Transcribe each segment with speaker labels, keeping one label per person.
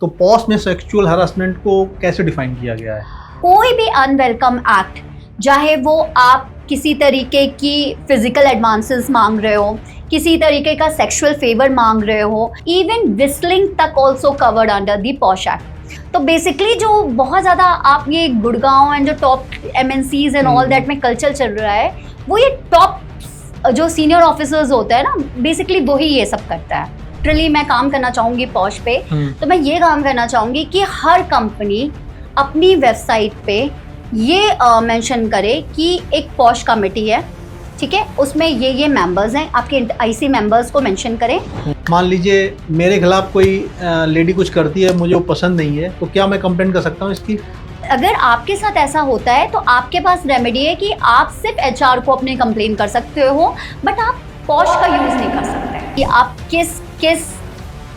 Speaker 1: तो पॉश में sexual harassment को कैसे डिफाइन किया गया है?
Speaker 2: कोई भी अनवेलकम एक्ट, चाहे वो आप किसी तरीके की फिजिकल एडवांसेस मांग रहे हो, किसी तरीके का सेक्सुअल फेवर मांग रहे हो, इवन विस्लिंग तक also covered under the posh act. तो बेसिकली जो बहुत ज़्यादा आप ये गुड़गांव एंड जो top MNCs and all that में कल्चर चल रहा है, वो ये टॉप जो सीनियर ऑफिसर्स होते हैं ना, बेसिकली वही ये सब करता है। लिटरली मैं काम करना चाहूँगी पॉश पे, तो मैं ये काम करना चाहूँगी कि हर कंपनी अपनी वेबसाइट पे ये मेंशन करे कि एक पॉश कमेटी है, ठीक है, उसमें ये मेंबर्स हैं, आपके IC मेंबर्स को मेंशन करें।
Speaker 1: मान लीजिए मेरे खिलाफ कोई लेडी कुछ करती है, मुझे वो पसंद नहीं है, तो क्या मैं कंप्लेंट कर सकता हूँ इसकी?
Speaker 2: अगर आपके साथ ऐसा होता है तो आपके पास रेमेडी है कि आप सिर्फ HR को अपने कंप्लेन कर सकते हो, बट आप पॉश का यूज़ नहीं कर सकते कि आप किस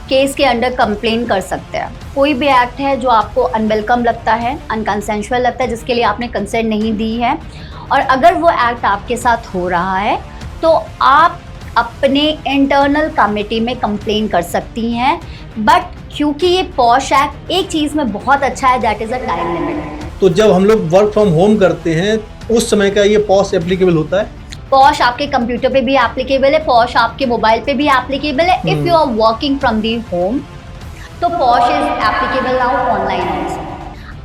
Speaker 2: केस के अंडर कंप्लेन कर सकते हैं। कोई भी एक्ट है जो आपको अनवेलकम लगता है, अनकंसेंशुअल लगता है, जिसके लिए आपने कंसेंट नहीं दी है, और अगर वो एक्ट आपके साथ हो रहा है तो आप अपने इंटरनल कमेटी में कंप्लेन कर सकती हैं। बट क्योंकि ये पॉश एक्ट एक चीज़ में बहुत अच्छा है, that is a time limit.
Speaker 1: तो जब हम लोग वर्क फ्रॉम होम करते हैं उस समय का ये पॉश एप्लीकेबल होता है?
Speaker 2: पॉश आपके कंप्यूटर पे भी एप्लीकेबल है, पॉश आपके मोबाइल पे भी एप्लीकेबल है। If you are working from the home तो POSH is applicable now online also.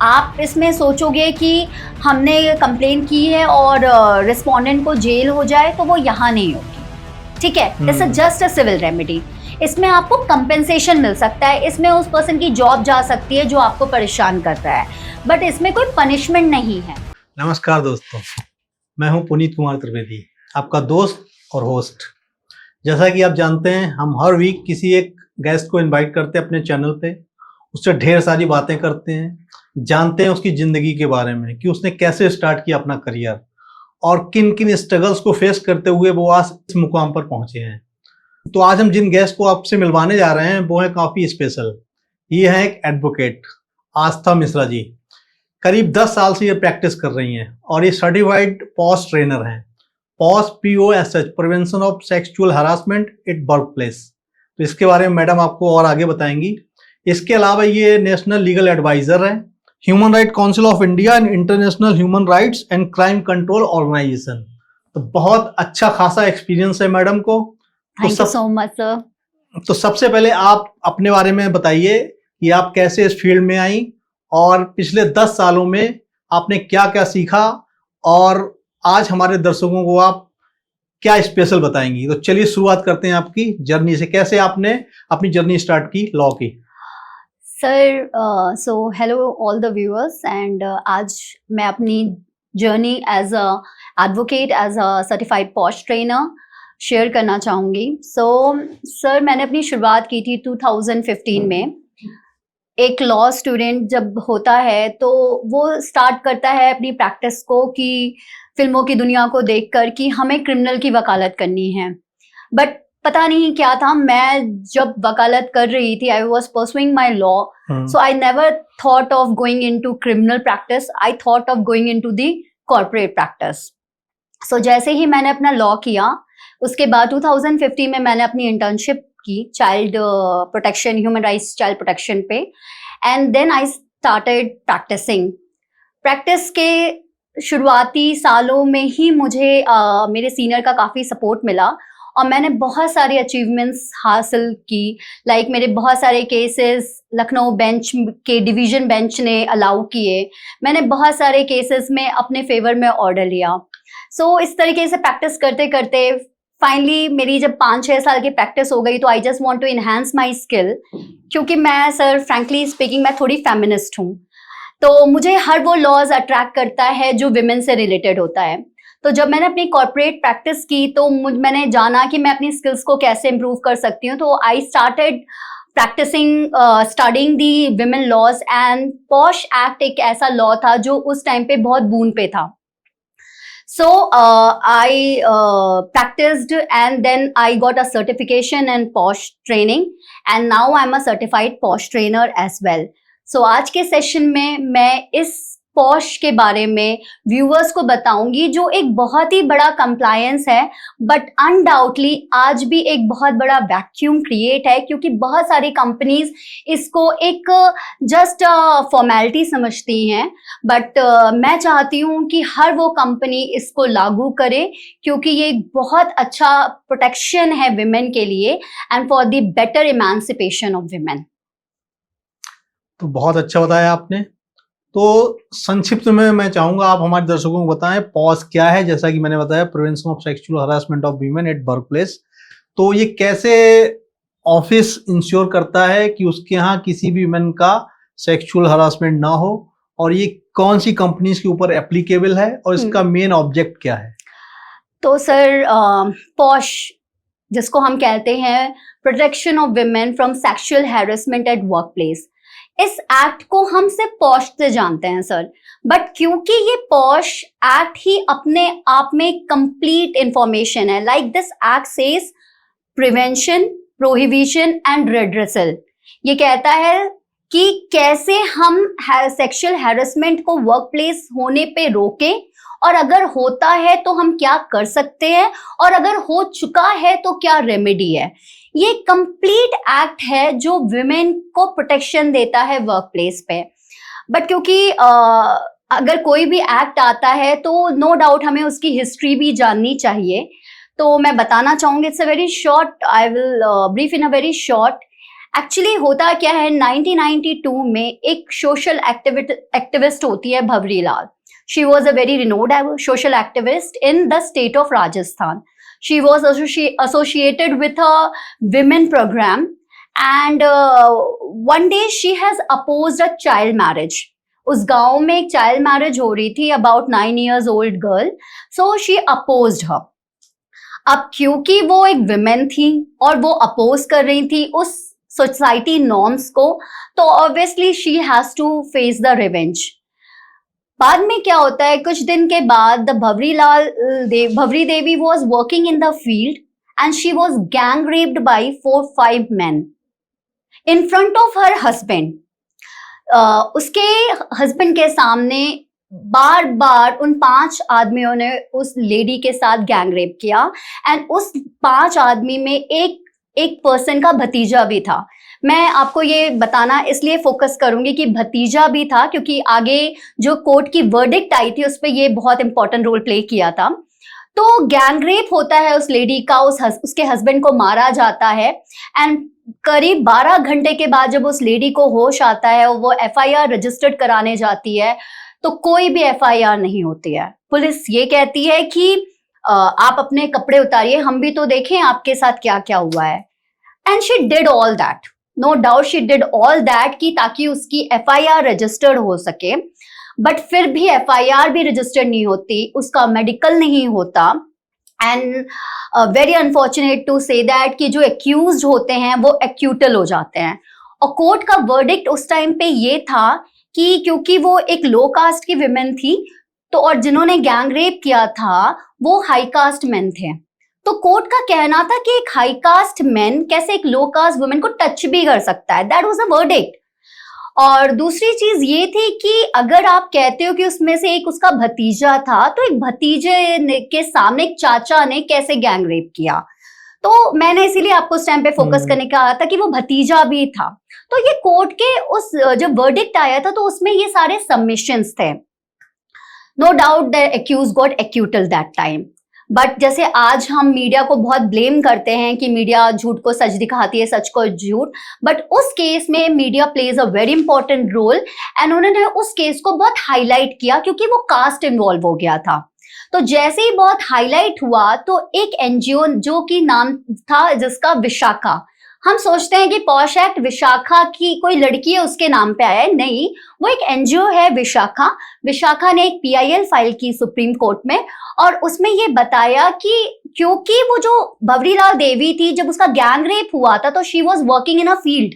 Speaker 2: आप इसमें सोचोगे कि हमने कंप्लेन की है और रिस्पोंडेंट को जेल हो जाए, तो वो यहाँ नहीं होगी, ठीक है। It's just a civil remedy. इसमें आपको कंपेंसेशन मिल सकता है, इसमें उस पर्सन की जॉब जा सकती है जो आपको परेशान कर रहा है, बट इसमें कोई पनिशमेंट नहीं है।
Speaker 1: नमस्कार दोस्तों, मैं हूं पुनीत कुमार त्रिवेदी, आपका दोस्त और होस्ट। जैसा कि आप जानते हैं, हम हर वीक किसी एक गेस्ट को इनवाइट करते हैं अपने चैनल पे, उससे ढेर सारी बातें करते हैं, जानते हैं उसकी ज़िंदगी के बारे में कि उसने कैसे स्टार्ट किया अपना करियर और किन किन स्ट्रगल्स को फेस करते हुए वो आज इस मुकाम पर पहुंचे हैं। तो आज हम जिन गेस्ट को आपसे मिलवाने जा रहे हैं वो है काफ़ी स्पेशल। ये है एक एडवोकेट आस्था मिश्रा जी। करीब 10 साल से ये प्रैक्टिस कर रही हैं और ये सर्टिफाइड पॉश ट्रेनर हैं। Posh POSH, prevention of sexual harassment at work place. तो इसके बारे में मैडम आपको और आगे बताएंगी। इसके अलावा ये नेशनल लीगल एडवाइजर है, human right council of India and international human rights and crime control organisation. तो बहुत अच्छा खासा एक्सपीरियंस है मैडम को।
Speaker 2: Thank you so much sir.
Speaker 1: तो सबसे पहले आप अपने बारे में बताइए कि आप कैसे इस फील्ड में आई और पिछले 10 सालों में आपने क्या क्या सीखा, और आज हमारे दर्शकों को आप क्या स्पेशल बताएंगी। तो चलिए शुरुआत करते हैं आपकी जर्नी से, कैसे आपने अपनी जर्नी स्टार्ट की लॉ की।
Speaker 2: Sir so hello all the viewers, and आज मैं अपनी journey as a advocate, as a certified POSH trainer share करना चाहूँगी। सो सर, मैंने अपनी शुरुआत की थी 2015 में। एक लॉ स्टूडेंट जब होता है तो वो स्टार्ट करता है अपनी प्रैक्टिस को कि फिल्मों की दुनिया को देखकर कि हमें क्रिमिनल की वकालत करनी है, बट पता नहीं क्या था, मैं जब वकालत कर रही थी, I was pursuing my law, so I never thought of going into criminal practice, I thought of going into the corporate practice. So जैसे ही मैंने अपना लॉ किया, उसके बाद 2015 में मैंने अपनी इंटर्नशिप की child protection, human rights child protection पे, and then I started practicing. Practice के शुरुआती सालों में ही मुझे मेरे सीनियर का काफ़ी सपोर्ट मिला और मैंने बहुत सारी अचीवमेंट्स हासिल की। लाइक मेरे बहुत सारे केसेस लखनऊ बेंच के डिवीज़न बेंच ने अलाउ किए, मैंने बहुत सारे केसेस में अपने फेवर में ऑर्डर लिया। सो इस तरीके से प्रैक्टिस करते करते फाइनली मेरी जब 5-6 साल की प्रैक्टिस हो गई तो I just want to enhance my skill, क्योंकि मैं सर फ्रैंकली स्पीकिंग मैं थोड़ी फेमिनिस्ट हूँ, तो मुझे हर वो लॉज अट्रैक्ट करता है जो विमेन से रिलेटेड होता है। तो जब मैंने अपनी कॉर्पोरेट प्रैक्टिस की तो मैंने जाना कि मैं अपनी स्किल्स को कैसे इम्प्रूव कर सकती हूँ, तो I started practising studying the women laws, and POSH act एक ऐसा लॉ था जो उस टाइम पे बहुत बूम पे था। So I practiced and then I got a certification in POSH training and now I'm a certified POSH trainer as well. So आज के सेशन में मैं इस पॉश के बारे में व्यूअर्स को बताऊंगी, जो एक बहुत ही बड़ा कंप्लायंस है, बट अनडाउटली आज भी एक बहुत बड़ा वैक्यूम क्रिएट है, क्योंकि बहुत सारी कंपनीज इसको एक जस्ट फॉर्मेलिटी समझती हैं। बट मैं चाहती हूँ कि हर वो कंपनी इसको लागू करे, क्योंकि ये एक बहुत अच्छा प्रोटेक्शन है विमेन के लिए and for the better emancipation of women.
Speaker 1: तो बहुत अच्छा बताया आपने। तो संक्षिप्त में मैं चाहूंगा आप हमारे दर्शकों को बताएं पॉज क्या है। जैसा कि मैंने बताया, prevention of sexual harassment of women at work place. तो ये कैसे ऑफिस इंश्योर करता है कि उसके यहाँ किसी भी वीमेन का सेक्सुअल हरासमेंट ना हो, और ये कौन सी कंपनीज के ऊपर एप्लीकेबल है, और इसका मेन ऑब्जेक्ट क्या है?
Speaker 2: तो सर, पॉश जिसको हम कहते हैं protection of women from sexual harassment at work place, इस एक्ट को हम सिर्फ पॉश से जानते हैं सर। बट क्योंकि ये पॉश एक्ट ही अपने आप में कंप्लीट इंफॉर्मेशन है, like this act says prevention, prohibition and redressal. ये कहता है कि कैसे हम सेक्सुअल हैरेसमेंट को वर्क प्लेस होने पे रोकें, और अगर होता है तो हम क्या कर सकते हैं, और अगर हो चुका है तो क्या रेमेडी है। ये कंप्लीट एक्ट है जो विमेन को प्रोटेक्शन देता है वर्क प्लेस पे। बट क्योंकि अगर कोई भी एक्ट आता है तो नो डाउट हमें उसकी हिस्ट्री भी जाननी चाहिए। तो मैं बताना चाहूंगी, it's a very short, I will brief in a very short. Actually होता क्या है, 1992 में एक सोशल एक्टिविस्ट होती है भंवरी लाल। She was a very renowned social activist in the state of Rajasthan. She was associated with a women program, and one day she has opposed a child marriage. उस गांव में एक चाइल्ड मैरिज हो रही थी, about 9 years old girl, so she opposed her. अब क्योंकि वो एक विमेन थी और वो अपोज कर रही थी उस सोसाइटी नॉर्म्स को, तो obviously she has to face the revenge. बाद में क्या होता है, कुछ दिन के बाद Bhanwari Devi was working in the field and she was gang raped by 4-5 men in front of her husband. उसके हस्बैंड के सामने बार बार उन 5 आदमियों ने उस लेडी के साथ गैंग रेप किया, एंड उस 5 आदमी में एक पर्सन का भतीजा भी था। मैं आपको ये बताना इसलिए फोकस करूंगी कि भतीजा भी था, क्योंकि आगे जो कोर्ट की वर्डिक्ट आई थी उस पर ये बहुत इंपॉर्टेंट रोल प्ले किया था। तो गैंग रेप होता है उस लेडी का, उसके हस्बैंड को मारा जाता है, एंड करीब 12 घंटे के बाद जब उस लेडी को होश आता है और वो FIR रजिस्टर्ड कराने जाती है, तो कोई भी FIR नहीं होती है। पुलिस ये कहती है कि आप अपने कपड़े उतारिए, हम भी तो देखें आपके साथ क्या क्या हुआ है। And she did all that, no doubt she did all that, कि ताकि उसकी FIR रजिस्टर्ड हो सके। बट फिर भी FIR भी रजिस्टर्ड नहीं होती, उसका मेडिकल नहीं होता, and very unfortunate to say that कि जो एक्यूज्ड होते हैं वो एक्यूटल हो जाते हैं। और कोर्ट का वर्डिक्ट उस टाइम पे ये था कि क्योंकि वो एक लो कास्ट की विमेन थी, तो और जिन्होंने गैंग रेप किया था वो हाई कास्ट मेन थे, तो कोर्ट का कहना था कि एक हाई कास्ट मैन कैसे एक लो कास्ट वुमेन को टच भी कर सकता है। That was a verdict. और दूसरी चीज ये थी कि अगर आप कहते हो कि उसमें से एक उसका भतीजा था, तो एक भतीजे के सामने एक चाचा ने कैसे गैंग रेप किया। तो मैंने इसीलिए आपको उस टाइम पे फोकस करने का कहा था कि वो भतीजा भी था। तो ये कोर्ट के उस जब वर्डिक्ट आया था तो उसमें ये सारे सबमिशंस थे। No doubt the accuse got acquittal that time. But जैसे आज हम मीडिया को बहुत ब्लेम करते हैं कि मीडिया झूठ को सच दिखाती है, सच को झूठ, बट उस केस में media plays a very important role, and उन्होंने उस केस को बहुत हाईलाइट किया क्योंकि वो कास्ट इन्वॉल्व हो गया था। तो जैसे ही बहुत हाईलाइट हुआ तो एक NGO जो कि नाम था जिसका विशाखा, हम सोचते हैं कि पॉश एक्ट विशाखा की कोई लड़की है उसके नाम पे आया है, नहीं, वो एक NGO है विशाखा। विशाखा ने एक PIL फाइल की सुप्रीम कोर्ट में, और उसमें ये बताया कि क्योंकि वो जो भंवरी लाल देवी थी जब उसका गैंग रेप हुआ था तो she was working in a field.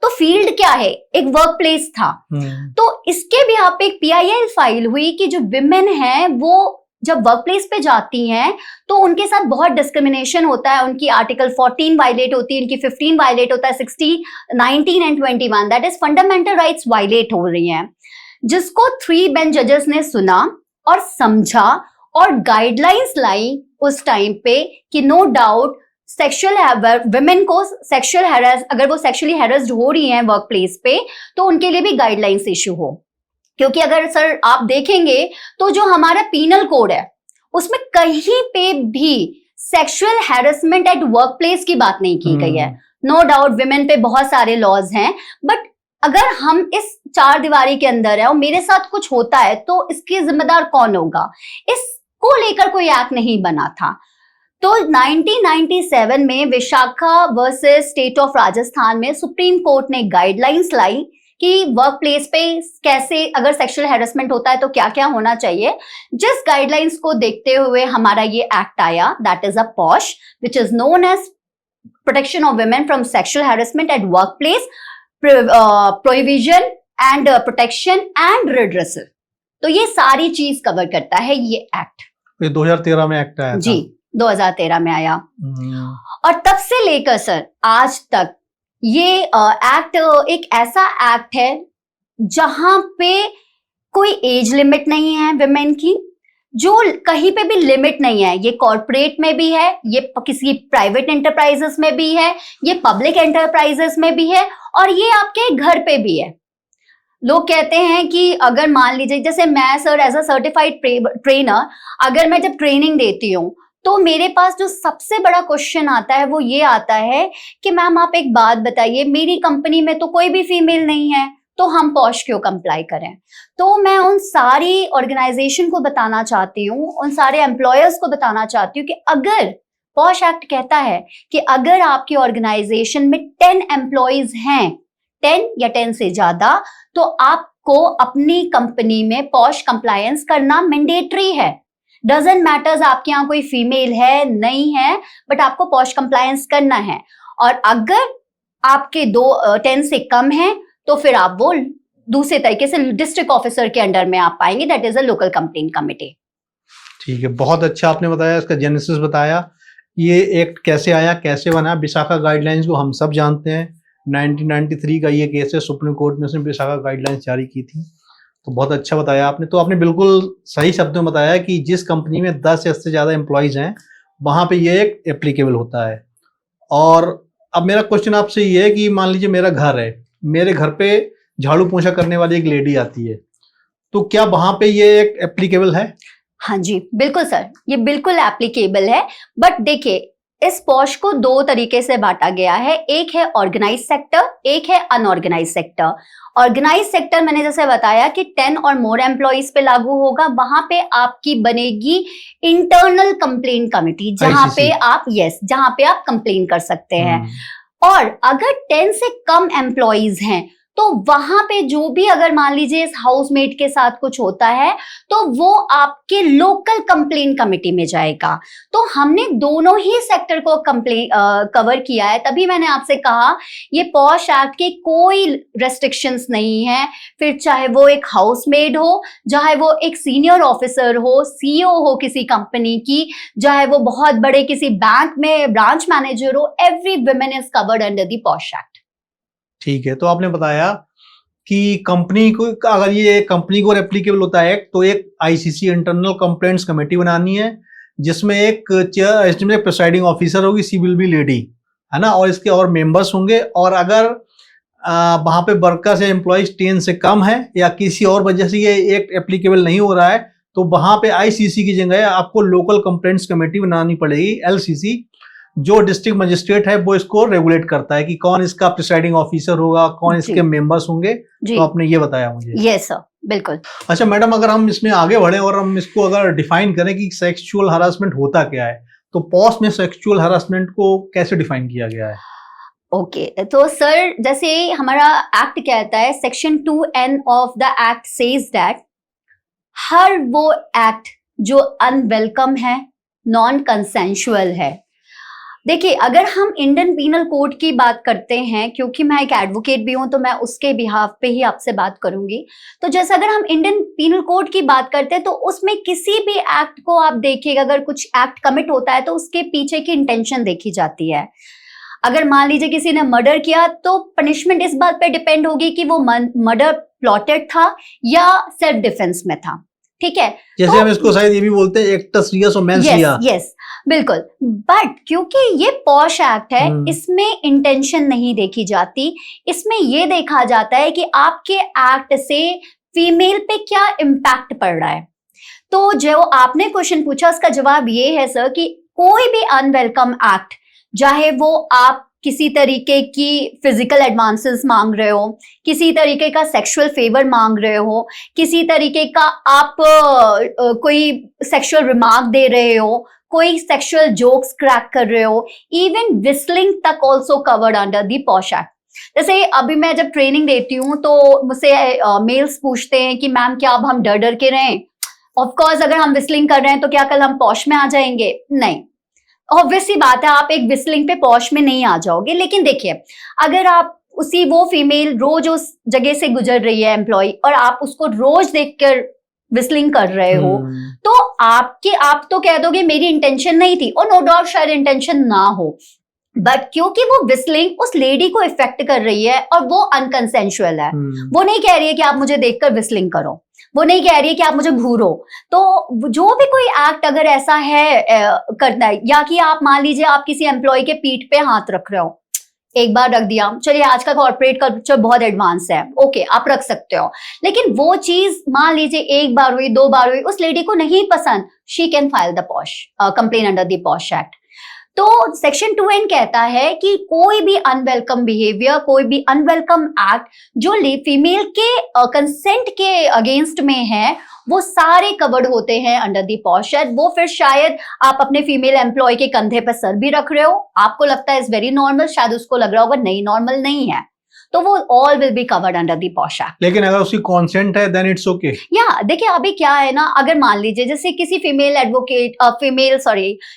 Speaker 2: तो फील्ड क्या है, एक वर्क प्लेस था। तो इसके भी यहाँ पे एक PIL फाइल हुई कि जो विमेन है वो जब वर्क प्लेस पे जाती हैं तो उनके साथ बहुत डिस्क्रिमिनेशन होता है, उनकी आर्टिकल 14 वायलेट होती है, उनकी 15 वायलेट होता है, 16, 19 and 21, that is fundamental rights violate हो रही हैं। जिसको 3 बेंच जजेस ने सुना और समझा और गाइडलाइंस लाई उस टाइम पे कि नो डाउट विमेन को सेक्सुअल हैरेस, अगर वो सेक्सुअली हैरेस्ड हो रही हैं वर्क प्लेस पे, तो उनके लिए भी गाइडलाइंस इशू हो। क्योंकि अगर सर आप देखेंगे तो जो हमारा पीनल कोड है उसमें कहीं पे भी sexual harassment at work place की बात नहीं की गई है। नो डाउट विमेन पे बहुत सारे लॉज हैं, बट अगर हम इस 4 दीवारी के अंदर है और मेरे साथ कुछ होता है तो इसकी जिम्मेदार कौन होगा, इसको लेकर कोई एक्ट नहीं बना था। तो 1997 में Vishakha versus state of Rajasthan में सुप्रीम कोर्ट ने गाइडलाइंस लाई कि वर्क प्लेस पे कैसे अगर सेक्सुअल हैरेसमेंट होता है तो क्या क्या होना चाहिए। जिस गाइडलाइंस को देखते हुए हमारा ये एक्ट आया, that is a POSH, which is known as protection of women from sexual harassment at work place, prohibition and protection and redressal. तो ये सारी चीज कवर करता है ये एक्ट।
Speaker 1: ये 2013 में एक्ट आया था।
Speaker 2: जी, 2013 में आया। और तब से लेकर सर आज तक ये एक्ट एक ऐसा एक्ट है जहां पे कोई एज लिमिट नहीं है विमेन की, जो कहीं पे भी लिमिट नहीं है। ये कॉर्पोरेट में भी है, ये किसी प्राइवेट एंटरप्राइजेस में भी है, ये पब्लिक एंटरप्राइजेस में भी है, और ये आपके घर पे भी है। लोग कहते हैं कि अगर मान लीजिए जैसे मैं sir as a certified trainer, अगर मैं जब ट्रेनिंग देती हूँ तो मेरे पास जो सबसे बड़ा क्वेश्चन आता है वो ये आता है कि मैम आप एक बात बताइए, मेरी कंपनी में तो कोई भी फीमेल नहीं है, तो हम पॉश क्यों कंप्लाई करें। तो मैं उन सारी ऑर्गेनाइजेशन को बताना चाहती हूँ, उन सारे एम्प्लॉयर्स को बताना चाहती हूँ कि अगर पॉश एक्ट कहता है कि अगर आपकी ऑर्गेनाइजेशन में 10 एम्प्लॉयज हैं, 10 या 10 से ज्यादा, तो आपको अपनी कंपनी में पॉश कंप्लायंस करना मैंडेटरी है। डजंट मैटर्स आपके यहाँ कोई फीमेल है नहीं है, बट आपको पॉश कंप्लायंस करना है। और अगर आपके 10 से कम है तो फिर आप वो दूसरे तरीके से डिस्ट्रिक्ट ऑफिसर के अंडर में आप पाएंगे, that is a local complaint committee.
Speaker 1: ठीक है, बहुत अच्छा आपने बताया, इसका जेनेसिस बताया, ये एक्ट कैसे आया, कैसे बना। विशाखा गाइडलाइंस को हम सब जानते हैं, 1993 का ये केस है, सुप्रीम कोर्ट में उसने विशाखा गाइडलाइंस जारी की थी। तो बहुत अच्छा बताया आपने। तो आपने बिल्कुल सही शब्दों में बताया कि जिस कंपनी में 10 या इससे ज़्यादा एम्प्लॉयज़ हैं वहाँ पे ये एक एप्लीकेबल होता है। और अब मेरा क्वेश्चन आपसे ये है कि मान लीजिए मेरा घर है, मेरे घर पे झाड़ू पोंछा करने वाली एक लेडी आती है, तो क्या वहाँ पे ये एक एप्लीकेबल है?
Speaker 2: हाँ जी बिल्कुल सर, ये बिल्कुल एप्लीकेबल है। बट देखिए इस पॉश को 2 तरीके से बांटा गया है, एक है ऑर्गेनाइज सेक्टर, एक है अनऑर्गेनाइज सेक्टर। ऑर्गेनाइज सेक्टर मैंने जैसे बताया कि 10 और मोर एम्प्लॉइज पे लागू होगा, वहां पे आपकी बनेगी इंटरनल कंप्लेंट कमिटी, जहां पे आप जहां पे आप कंप्लेन कर सकते हैं। और अगर 10 से कम एम्प्लॉइज हैं तो वहां पे जो भी अगर मान लीजिए इस हाउसमेट के साथ कुछ होता है तो वो आपके लोकल कंप्लेंट कमिटी में जाएगा। तो हमने दोनों ही सेक्टर को कवर किया है, तभी मैंने आपसे कहा ये पॉश एक्ट के कोई रेस्ट्रिक्शंस नहीं है। फिर चाहे वो एक हाउसमेड हो, चाहे वो एक सीनियर ऑफिसर हो, सीईओ हो किसी कंपनी की, चाहे वो बहुत बड़े किसी बैंक में ब्रांच मैनेजर हो, every women is covered under the posh act.
Speaker 1: ठीक है, तो आपने बताया कि कंपनी को, अगर ये कंपनी को एप्लीकेबल होता है तो एक आईसीसी इंटरनल कंप्लेंट्स कमेटी बनानी है, जिसमें एक प्रिसाइडिंग ऑफिसर होगी, सी विल बी लेडी, है ना, और इसके और मेंबर्स होंगे। और अगर वहां पे वर्कर्स या एम्प्लॉइज 10 से कम है या किसी और वजह से ये एक एप्लीकेबल नहीं हो रहा है, तो वहां पे आईसीसी की जगह आपको लोकल कंप्लेंट्स कमेटी बनानी पड़ेगी, एलसीसी। जो डिस्ट्रिक्ट मजिस्ट्रेट है वो इसको रेगुलेट करता है कि कौन इसका प्रिसाइडिंग ऑफिसर होगा, कौन इसके मेंबर्स होंगे। तो आपने ये बताया मुझे।
Speaker 2: यस सर, बिल्कुल।
Speaker 1: अच्छा मैडम, अगर हम इसमें आगे बढ़े और हम इसको अगर डिफाइन करें कि सेक्सुअल हरासमेंट होता क्या है, तो पॉश में सेक्सुअल हरासमेंट को कैसे डिफाइन किया गया है?
Speaker 2: ओके तो सर जैसे हमारा एक्ट कहता है, section 2N of the act says that हर वो एक्ट जो अनवेलकम है, नॉन कंसेंशुअल है। देखिए अगर हम इंडियन पीनल कोड की बात करते हैं, क्योंकि मैं एक एडवोकेट भी हूं तो मैं उसके बिहाफ पे ही आपसे बात करूंगी। तो जैसे अगर हम इंडियन पीनल कोड की बात करते हैं तो उसमें किसी भी एक्ट को आप देखिएगा, अगर कुछ एक्ट कमिट होता है तो उसके पीछे की इंटेंशन देखी जाती है। अगर मान लीजिए किसी ने मर्डर किया तो पनिशमेंट इस बात पे डिपेंड होगी कि वो मर्डर प्लॉटेड था या सेल्फ डिफेंस में था, ठीक है।
Speaker 1: जैसे हम इसको शायद ये भी बोलते हैं एक्टस रियस और मेंस रिया।
Speaker 2: यस बिल्कुल, बट क्योंकि ये पॉश एक्ट है, इसमें इंटेंशन नहीं देखी जाती, इसमें ये देखा जाता है कि आपके एक्ट से फीमेल पे क्या इम्पैक्ट पड़ रहा है। तो जो आपने क्वेश्चन पूछा उसका जवाब ये है सर कि कोई भी अनवेलकम एक्ट, चाहे वो आप किसी तरीके की फिजिकल एडवांसेस मांग रहे हो, किसी तरीके का सेक्सुअल फेवर मांग रहे हो, किसी तरीके का आप कोई सेक्सुअल रिमार्क दे रहे हो, कोई सेक्सुअल जोक्स क्रैक कर रहे हो, इवन विस्लिंग तक also covered under the posh act. जैसे अभी मैं जब ट्रेनिंग देती हूँ तो मुझसे मेल्स पूछते हैं कि मैम क्या अब हम डर डर के रहें? ऑफ कोर्स अगर हम विस्लिंग कर रहे हैं तो क्या कल हम पॉश में आ जाएंगे? नहीं, ऑब्वियस सी बात है आप एक विस्लिंग पे पॉश में नहीं आ जाओगे। लेकिन देखिए, अगर आप उसी वो फीमेल रोज उस जगह से गुजर रही है एम्प्लॉय, और आप उसको रोज देखकर विस्लिंग कर रहे हो, तो आप तो कह दोगे मेरी इंटेंशन नहीं थी, और नो डाउट शायद इंटेंशन ना हो, बट क्योंकि वो विस्लिंग उस लेडी को इफेक्ट कर रही है और वो अनकंसेंशुअल है, वो नहीं कह रही है कि आप मुझे देखकर विस्लिंग करो, वो नहीं कह रही है कि आप मुझे घूरो। तो जो भी कोई एक्ट अगर ऐसा है करना है, या कि आप मान लीजिए आप किसी एम्प्लॉय के पीठ पे हाथ रख रहे हो, एक बार रख दिया, चलिए आज का कॉर्पोरेट कल्चर बहुत एडवांस है, ओके आप रख सकते हो, लेकिन वो चीज मान लीजिए एक बार हुई, दो बार हुई, उस लेडी को नहीं पसंद, she can file the posh complain under the posh act. तो सेक्शन 2N कहता है कि कोई भी अनवेलकम बिहेवियर, कोई भी अनवेलकम एक्ट जो फीमेल के कंसेंट के अगेंस्ट में है, वो सारे कवर्ड होते हैं अंडर दी पॉश एक्ट। वो फिर शायद आप अपने फीमेल एम्प्लॉय के कंधे पर सर भी रख रहे हो, आपको लगता है इज वेरी नॉर्मल, शायद उसको लग रहा होगा नहीं नॉर्मल नहीं है, तो वो all will be covered under the posh act.
Speaker 1: लेकिन अगर उसकी कॉन्सेंट है देन इट्स ओके।
Speaker 2: या देखिए अभी क्या है ना, अगर मान लीजिए जैसे किसी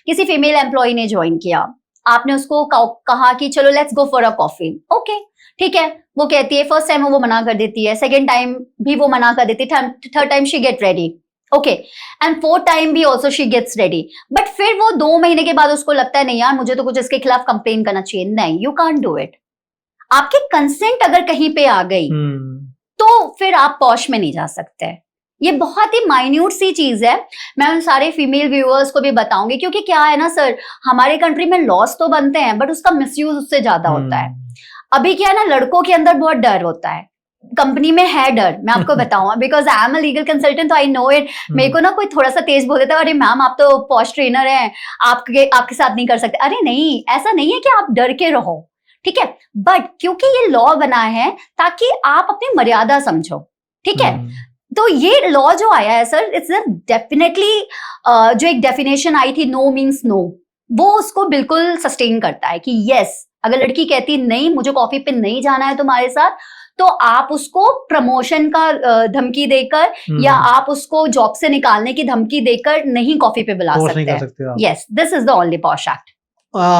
Speaker 2: किसी फीमेल एम्प्लॉय ने ज्वाइन किया, आपने उसको कहा कि चलो let's go for a coffee, okay ठीक है, वो कहती है, फर्स्ट टाइम वो मना कर देती है, सेकेंड टाइम भी वो मना कर देती है, third time she get ready, okay, and fourth time भी also she gets ready, but फिर वो 2 महीने के बाद उसको लगता है नहीं यार मुझे तो कुछ इसके खिलाफ कंप्लेन करना चाहिए। नहीं, यू कांट डू इट। आपकी कंसेंट अगर कहीं पे आ गई तो फिर आप पॉश में नहीं जा सकते। ये बहुत ही माइन्यूट सी चीज है, मैं उन सारे फीमेल व्यूअर्स को भी बताऊंगी, क्योंकि क्या है ना सर, हमारे कंट्री में लॉस तो बनते हैं बट उसका मिसयूज उससे ज्यादा होता है। अभी क्या है ना, लड़कों के अंदर बहुत डर होता है, कंपनी में है डर, मैं आपको बताऊं, because I am a legal consultant, तो आई नो इट। मेरे को ना कोई थोड़ा सा तेज बोल देता है, अरे मैम आप तो पॉश ट्रेनर हैं, आपके साथ नहीं कर सकते। अरे नहीं, ऐसा नहीं है कि आप डर के रहो, ठीक है, बट क्योंकि ये लॉ बना है ताकि आप अपनी मर्यादा समझो, ठीक है। तो ये लॉ जो आया है सर, इट्स डेफिनेटली जो एक डेफिनेशन आई थी नो मीन्स नो, वो उसको बिल्कुल सस्टेन करता है कि यस, अगर लड़की कहती नहीं मुझे कॉफी पे नहीं जाना है तुम्हारे साथ, तो आप उसको प्रमोशन का धमकी देकर या आप उसको जॉब से निकालने की धमकी देकर नहीं कॉफी पे बुला सकते। Yes, this is the only posh act.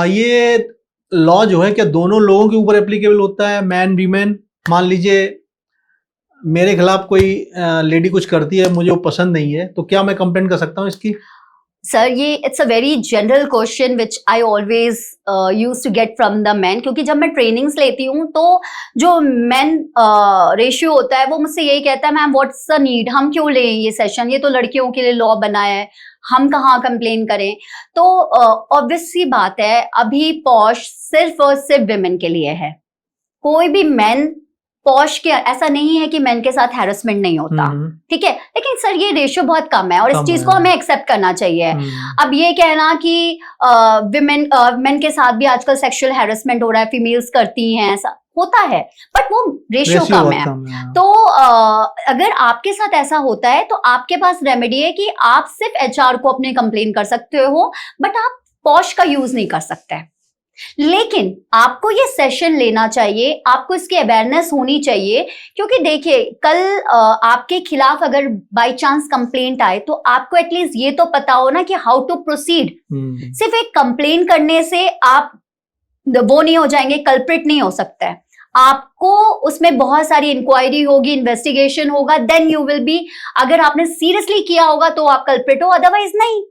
Speaker 1: ये लॉ जो है क्या दोनों लोगों के ऊपर एप्लीकेबल होता है, मैन वीमेन? मान लीजिए मेरे खिलाफ कोई लेडी कुछ करती है, मुझे वो पसंद नहीं है, तो क्या मैं कंप्लेंट कर सकता हूँ इसकी?
Speaker 2: सर ये it's a very general question which I always use to get from the man, क्योंकि जब मैं ट्रेनिंग्स लेती हूँ तो जो मैन रेशियो होता है वो मुझसे यही कहता है मैम व्हाट्स द नीड, हम क्यों लें ये सेशन, ये तो लड़कियों के लिए लॉ बना है, हम कहाँ कंप्लेन करें। तो ऑब्वियस सी बात है, अभी पॉश सिर्फ और सिर्फ विमेन के लिए है, कोई भी मैन पॉश के ऐसा नहीं है कि मैन के साथ हैरेसमेंट नहीं होता, ठीक है, लेकिन सर ये रेशियो बहुत कम है और इस चीज को हमें एक्सेप्ट करना चाहिए। अब ये कहना कि मेन के साथ भी आजकल सेक्सुअल हैरेसमेंट हो रहा है, फीमेल्स करती हैं, ऐसा होता है, बट वो रेशियो कम है। तो अगर आपके साथ ऐसा होता है तो आपके पास रेमेडी है कि आप सिर्फ एचआर को अपने कंप्लेन कर सकते हो, बट आप पॉश का यूज नहीं कर सकते। लेकिन आपको ये सेशन लेना चाहिए, आपको इसकी अवेयरनेस होनी चाहिए, क्योंकि देखिए कल आपके खिलाफ अगर बाय चांस कंप्लेंट आए तो आपको एटलीस्ट ये तो पता हो ना कि हाउ टू प्रोसीड। सिर्फ एक कंप्लेन करने से आप वो नहीं हो जाएंगे, कल्प्रिट नहीं हो सकता है, आपको उसमें बहुत सारी इंक्वायरी होगी, इन्वेस्टिगेशन होगा, देन यू विल बी, अगर आपने सीरियसली किया होगा तो आप कल्प्रिट हो, अदरवाइज नहीं।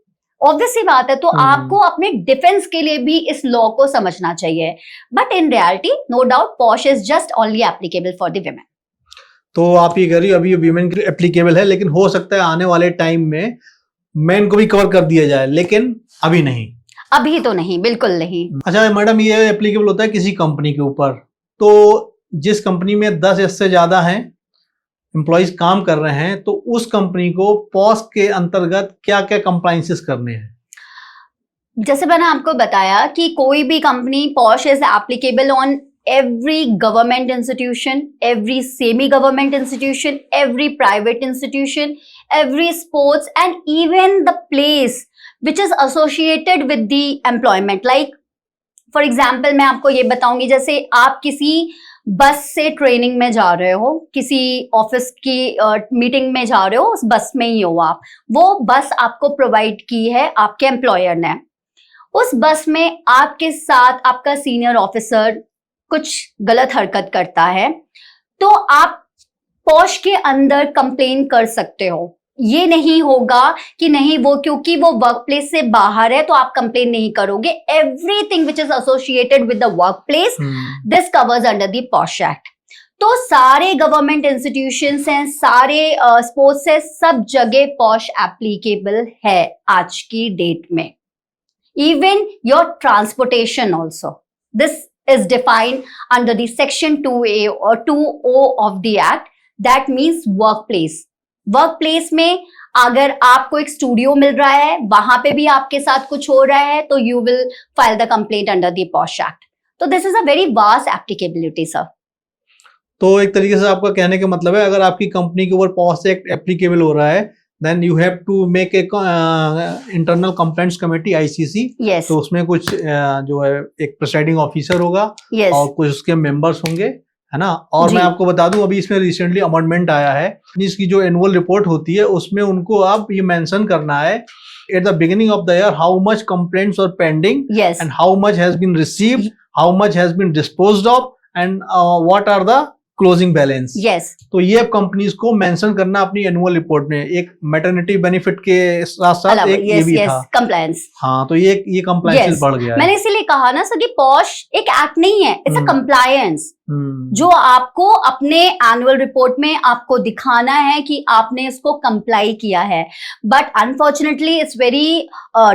Speaker 2: ऑब्वियसली बात है, तो आपको अपने डिफेंस के लिए भी इस लॉ को समझना चाहिए, but in reality no doubt POSH is just only applicable for the women.
Speaker 1: तो आप ये कह रही हो अभी वीमेन के लिए एप्लीकेबल है, लेकिन हो सकता है आने वाले टाइम में मेन को भी कवर कर दिया जाए, लेकिन अभी नहीं।
Speaker 2: अभी तो नहीं, बिल्कुल नहीं।
Speaker 1: अच्छा मैडम, ये एप्लीकेबल होता है किसी कंपनी के ऊपर, तो जिस कंपनी में 10 या से ज्यादा हैं एम्प्लॉइज काम कर रहे हैं, तो उस कंपनी को पॉश के अंतर्गत क्या क्या कंप्लायंसेस करने हैं?
Speaker 2: जैसे मैंने आपको बताया कि कोई भी company, posh is applicable on every government institution, every semi-government institution, every private institution, every sports, and even the place which is associated with the employment. Like, for example, मैं आपको ये बताऊंगी, जैसे आप किसी बस से ट्रेनिंग में जा रहे हो, किसी ऑफिस की मीटिंग में जा रहे हो, उस बस में ही हो आप, वो बस आपको प्रोवाइड की है आपके एम्प्लॉयर ने। उस बस में आपके साथ आपका सीनियर ऑफिसर कुछ गलत हरकत करता है, तो आप पॉश के अंदर कंप्लेन कर सकते हो। ये नहीं होगा कि नहीं, वो क्योंकि वो वर्क प्लेस से बाहर है तो आप कंप्लेन नहीं करोगे। Everything which is associated with the work place, this covers under the posh act. तो सारे गवर्नमेंट इंस्टीट्यूशंस हैं, सारे स्पोर्ट्स है, सब जगह पॉश एप्लीकेबल है आज की डेट में। Even your transportation also, this is defined under the section 2A or 2O of the act. That means workplace. Workplace में अगर आपको एक स्टूडियो मिल रहा है, वहां पे भी आपके साथ कुछ हो रहा है, तो you will file the complaint under the POSH Act. तो this is a very vast applicability, sir.
Speaker 1: तो एक तरीके से आपका कहने का मतलब है, अगर आपकी कंपनी के ऊपर पॉश एक्ट एप्लीकेबल हो रहा है, then you have to make a internal complaints committee ICC.
Speaker 2: Yes.
Speaker 1: तो उसमें कुछ जो है एक प्रिसाइडिंग ऑफिसर होगा,
Speaker 2: yes.
Speaker 1: और कुछ उसके मेंबर्स होंगे, है ना। और मैं आपको बता दूं, अभी इसमें रिसेंटली अमेंडमेंट आया है, इसकी जो एनुअल रिपोर्ट होती है उसमें उनको आप ये मेंशन करना है at the beginning of the year how much complaints are pending, and how much has been received, how much has been disposed of, and what are the closing balance.
Speaker 2: Yes,
Speaker 1: तो ये companies को mention करना अपनी annual report में। एक maternity benefit के साथ साथ एक ये भी था
Speaker 2: कंप्लायंस।
Speaker 1: हाँ, तो ये कंप्लायंस बढ़ गया है।
Speaker 2: मैंने इसीलिए कहा ना सर कि पॉश एक एक्ट नहीं है, इट्स अ कंप्लायंस, जो आपको अपने एनुअल रिपोर्ट में आपको दिखाना है कि आपने इसको कंप्लाई किया है। But unfortunately it's very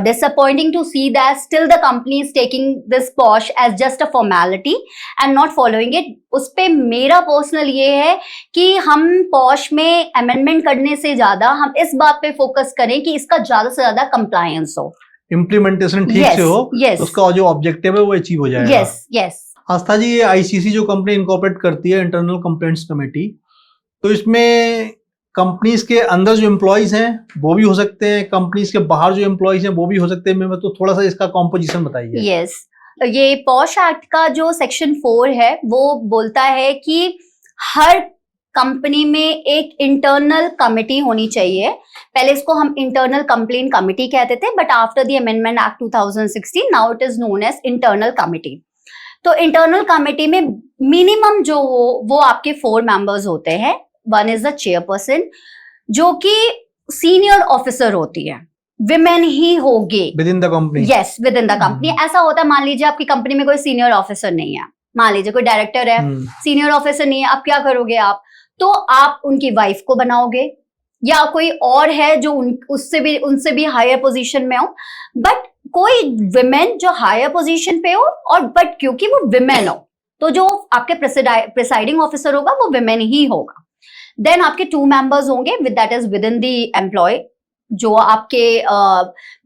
Speaker 2: disappointing to see that still the company is taking this POSH as just a formality and not following it. उस पे मेरा पर्सनल ये है कि हम पॉश में अमेंडमेंट करने से ज्यादा हम इस बात पे फोकस करें कि इसका ज्यादा से ज्यादा कंप्लायंस हो,
Speaker 1: इम्प्लीमेंटेशन ठीक से हो, उसका जो ऑब्जेक्टिव है वो अचीव हो जाएगा।
Speaker 2: यस।
Speaker 1: आस्था जी, ये आईसीसी जो कंपनी इनकॉर्पोरेट करती है, इंटरनल कंप्लेंट्स कमेटी, तो इसमें कंपनीज के अंदर जो एम्प्लॉइज हैं वो भी हो सकते हैं, कंपनीज के बाहर जो एम्प्लॉइज हैं वो भी हो सकते हैं। मैं तो थोड़ा सा इसका कॉम्पोजिशन बताइए।
Speaker 2: यस, ये पॉश एक्ट का जो सेक्शन 4 है वो बोलता है कि हर कंपनी में एक इंटरनल कमिटी होनी चाहिए। पहले इसको हम इंटरनल कंप्लेंट कमिटी कहते थे, but after the amendment act 2016 now it is known as internal committee. तो इंटरनल कमिटी में मिनिमम जो हो वो आपके 4 मेंबर्स होते हैं। वन इज द चेयरपर्सन, जो कि सीनियर ऑफिसर होती है, विमेन ही होगी
Speaker 1: with in the company.
Speaker 2: Yes, with in the company. ऐसा होता है, मान लीजिए आपकी कंपनी में कोई सीनियर ऑफिसर नहीं है, मान लीजिए कोई डायरेक्टर है, सीनियर ऑफिसर नहीं है, अब क्या करोगे आप? तो आप उनकी वाइफ को बनाओगे, या कोई और है जो उनसे भी हायर पोजीशन में हो, बट कोई विमेन जो हायर पोजीशन पे हो, और बट क्योंकि वो विमेन हो तो जो आपके प्रिसाइडिंग ऑफिसर होगा वो विमेन ही होगा। देन आपके 2 मेंबर्स होंगे with that is within the employ, जो आपके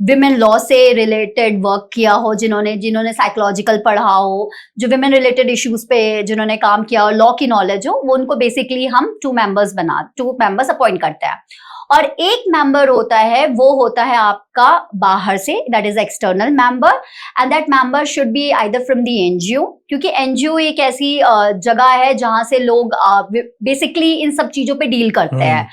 Speaker 2: विमेन लॉ से रिलेटेड वर्क किया हो, जिन्होंने साइकोलॉजिकल पढ़ा हो, जो विमेन रिलेटेड इश्यूज पे जिन्होंने काम किया हो, लॉ की नॉलेज हो, वो उनको बेसिकली हम 2 मेंबर्स अपॉइंट करते हैं। और एक मेंबर होता है, वो होता है आपका बाहर से, that is external member, and that member should be either from the NGO, क्योंकि एनजीओ एक ऐसी जगह है जहां से लोग बेसिकली इन सब चीजों पे डील करते हैं।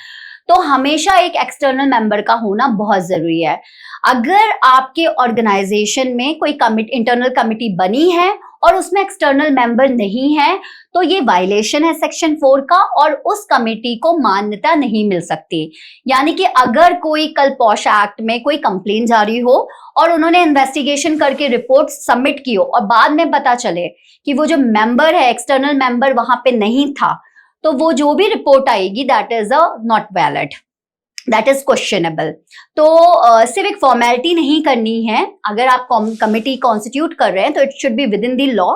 Speaker 2: तो हमेशा एक एक्सटर्नल मेंबर का होना बहुत जरूरी है। अगर आपके ऑर्गेनाइजेशन में कोई इंटरनल कमिटी बनी है और उसमें एक्सटर्नल मेंबर नहीं है तो ये वायलेशन है सेक्शन 4 का और उस कमेटी को मान्यता नहीं मिल सकती। यानी कि अगर कोई कल पॉश एक्ट में कोई कंप्लेन जारी हो और उन्होंने इन्वेस्टिगेशन करके रिपोर्ट सबमिट की हो और बाद में पता चले कि वो जो मेंबर है एक्सटर्नल मेंबर वहां पे नहीं था, तो वो जो भी रिपोर्ट आएगी that is a not valid, that is questionable. तो सिर्फ एक फॉर्मेलिटी नहीं करनी है। अगर आप कमिटी कॉन्स्टिट्यूट कर रहे हैं तो it should be with in the law,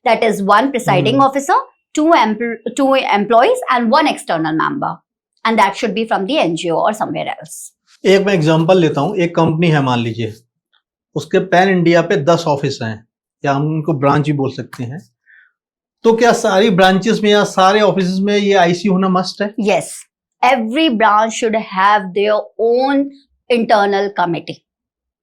Speaker 2: that is 1 presiding officer, 2 employees and 1 external member, and that should B from the NGO और समवेयर एल्स।
Speaker 1: एक मैं एग्जांपल लेता हूँ, एक कंपनी है मान लीजिए, उसके पैन इंडिया पे 10 ऑफिस हैं या हम उनको ब्रांच ही बोल सकते हैं, तो क्या सारी ब्रांचेस में या सारे ऑफिस में ये आईसी होना मस्ट है?
Speaker 2: Yes, every branch should have their own internal committee.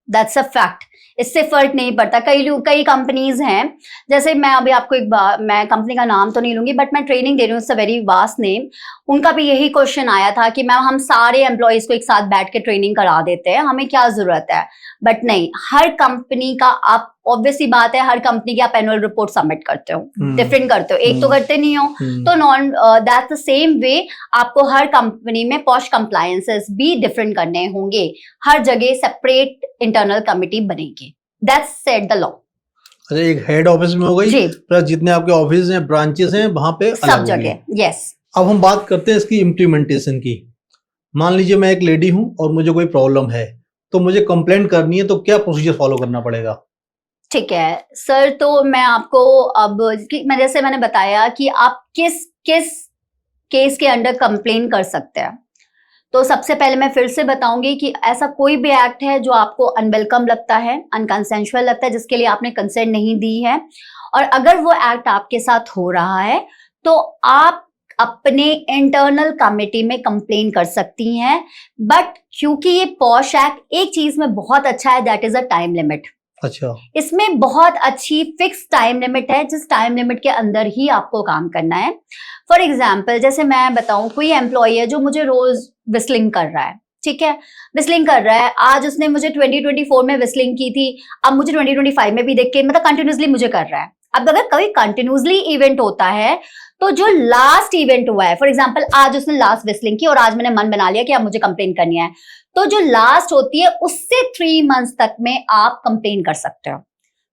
Speaker 2: That's a fact. इससे फर्क नहीं पड़ता। कई कंपनीज हैं, जैसे मैं अभी आपको एक बार, मैं कंपनी का नाम तो नहीं लूंगी बट मैं ट्रेनिंग दे रही हूँ, it's a very vast name. उनका भी यही क्वेश्चन आया था कि मैम हम सारे एम्प्लॉयज को एक साथ बैठ के ट्रेनिंग करा देते हैं, हमें क्या जरूरत है। बट नहीं, हर कंपनी का आप ऑब्वियसली बात है, हर कंपनी की आप एनुअल रिपोर्ट सबमिट करते हो, डिफरेंट करते हो, एक तो करते नहीं हो। तो non that's the same way आपको हर कंपनी में पॉश कंप्लायंसेस भी डिफरेंट करने होंगे, हर जगह सेपरेट इंटरनल कमिटी बनेगी। That's set the law.
Speaker 1: अच्छा, एक हेड ऑफिस में हो गई, प्लस जितने आपके ऑफिस हैं, ब्रांचेस हैं, वहां पे
Speaker 2: सब जगह। यस।
Speaker 1: अब हम बात करते हैं इसकी इम्प्लीमेंटेशन की। मान लीजिए मैं एक लेडी हूं और मुझे कोई प्रॉब्लम है तो मुझे कंप्लेंट करनी है, तो क्या प्रोसीजर फॉलो करना पड़ेगा?
Speaker 2: ठीक है सर, तो मैं आपको अब मैंने बताया कि आप किस किस केस के अंडर कंप्लेन कर सकते हैं। तो सबसे पहले मैं फिर से बताऊंगी कि ऐसा कोई भी एक्ट है जो आपको अनवेलकम लगता है, अनकंसेंशुअल लगता है, जिसके लिए आपने कंसेंट नहीं दी है, और अगर वो एक्ट आपके साथ हो रहा है तो आप अपने इंटरनल कमिटी में कंप्लेन कर सकती हैं। बट क्योंकि ये पॉश एक्ट एक चीज में बहुत अच्छा है, that is a time limit.
Speaker 1: अच्छा,
Speaker 2: इसमें बहुत अच्छी फिक्स टाइम लिमिट है, जिस टाइम लिमिट के अंदर ही आपको काम करना है। फॉर एग्जाम्पल, जैसे मैं बताऊं, कोई एम्प्लॉय है जो मुझे रोज विस्लिंग कर रहा है, ठीक है, विस्लिंग कर रहा है, आज उसने मुझे 2024 में विस्लिंग की थी, अब मुझे 2025 में भी देख के, मतलब कंटिन्यूसली मुझे कर रहा है। अब अगर कभी कंटिन्यूसली इवेंट होता है तो जो लास्ट इवेंट हुआ है, फॉर एग्जाम्पल आज उसने लास्ट विस्लिंग की और आज मैंने मन बना लिया कि अब मुझे कंप्लेन करनी है, तो जो लास्ट होती है उससे 3 मंथ्स तक में आप कंप्लेन कर सकते हो।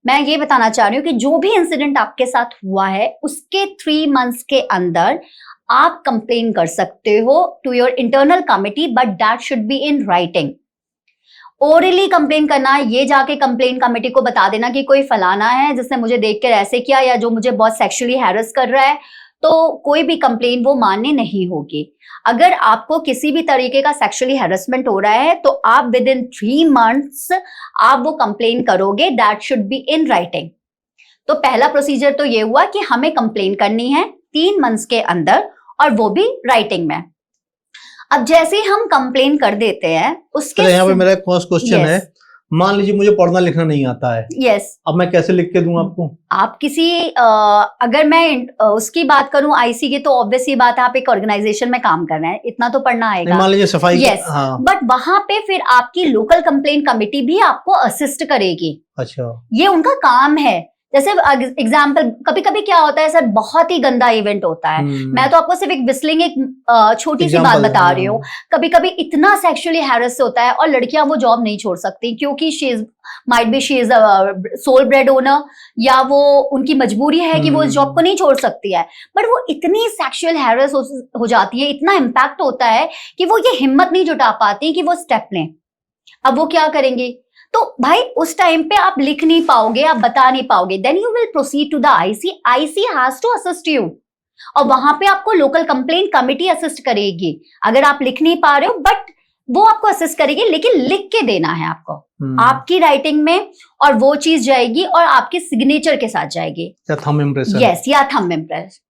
Speaker 2: मैं ये बताना चाह रही हूँ कि जो भी इंसिडेंट आपके साथ हुआ है उसके 3 मंथ्स के अंदर आप कंप्लेन कर सकते हो to your internal committee, but that should be in writing. Orally complain करना, ये जाके कंप्लेन कमेटी को बता देना कि कोई फलाना है जिसने मुझे देखकर ऐसे किया या जो मुझे बहुत सेक्सुअली हैरेस कर रहा है, तो कोई भी कंप्लेन वो मान्य नहीं होगी। अगर आपको किसी भी तरीके का सेक्सुअली हैरेसमेंट हो रहा है तो आप विद इन 3 मंथ्स आप वो कंप्लेन करोगे, that should be in writing. तो पहला प्रोसीजर तो ये हुआ कि हमें कंप्लेन करनी है 3 मंथ्स के अंदर, और वो भी राइटिंग में। अब जैसे हम कंप्लेन कर देते हैं उसके
Speaker 1: यहाँ पे मेरा एक फर्स्ट क्वेश्चन है, मान लीजिए मुझे पढ़ना लिखना नहीं आता है,
Speaker 2: यस,
Speaker 1: अब मैं कैसे लिख के दूं आपको?
Speaker 2: आप किसी अगर मैं उसकी बात करूं आईसी की, तो ऑब्वियस ही बात है आप एक ऑर्गेनाइजेशन में काम कर रहे हैं, इतना तो पढ़ना आएगा।
Speaker 1: मान लीजिए सफाई,
Speaker 2: यस, बट वहां पे फिर आपकी लोकल कंप्लेन कमेटी भी आपको असिस्ट करेगी।
Speaker 1: अच्छा,
Speaker 2: ये उनका काम है। जैसे एग्जाम्पल, कभी कभी क्या होता है सर, बहुत ही गंदा इवेंट होता है, मैं तो आपको सिर्फ एक विस्लिंग, एक छोटी सी बात बता रही हूँ। कभी कभी इतना सेक्सुअली हैरेस होता है और लड़कियां वो जॉब नहीं छोड़ सकती क्योंकि she is sole bread owner, या वो उनकी मजबूरी है कि वो इस जॉब को नहीं छोड़ सकती है, बट वो इतनी सेक्सुअल हैरेस हो जाती है, इतना इम्पैक्ट होता है कि वो ये हिम्मत नहीं जुटा पाती कि वो स्टेप लें। अब वो क्या करेंगे? तो भाई उस टाइम पे आप लिख नहीं पाओगे, आप बता नहीं पाओगे, then you will proceed to the IC. IC has to assist you, और वहां पे आपको लोकल कंप्लेंट कमेटी असिस्ट करेगी। अगर आप लिख नहीं पा रहे हो, बट वो आपको असिस्ट करेगी, लेकिन लिख के देना है आपको, आपकी राइटिंग में, और वो चीज जाएगी और आपके सिग्नेचर के साथ जाएगी,
Speaker 1: या थंब इम्प्रेशन।
Speaker 2: यस, या थंब इम्प्रेस।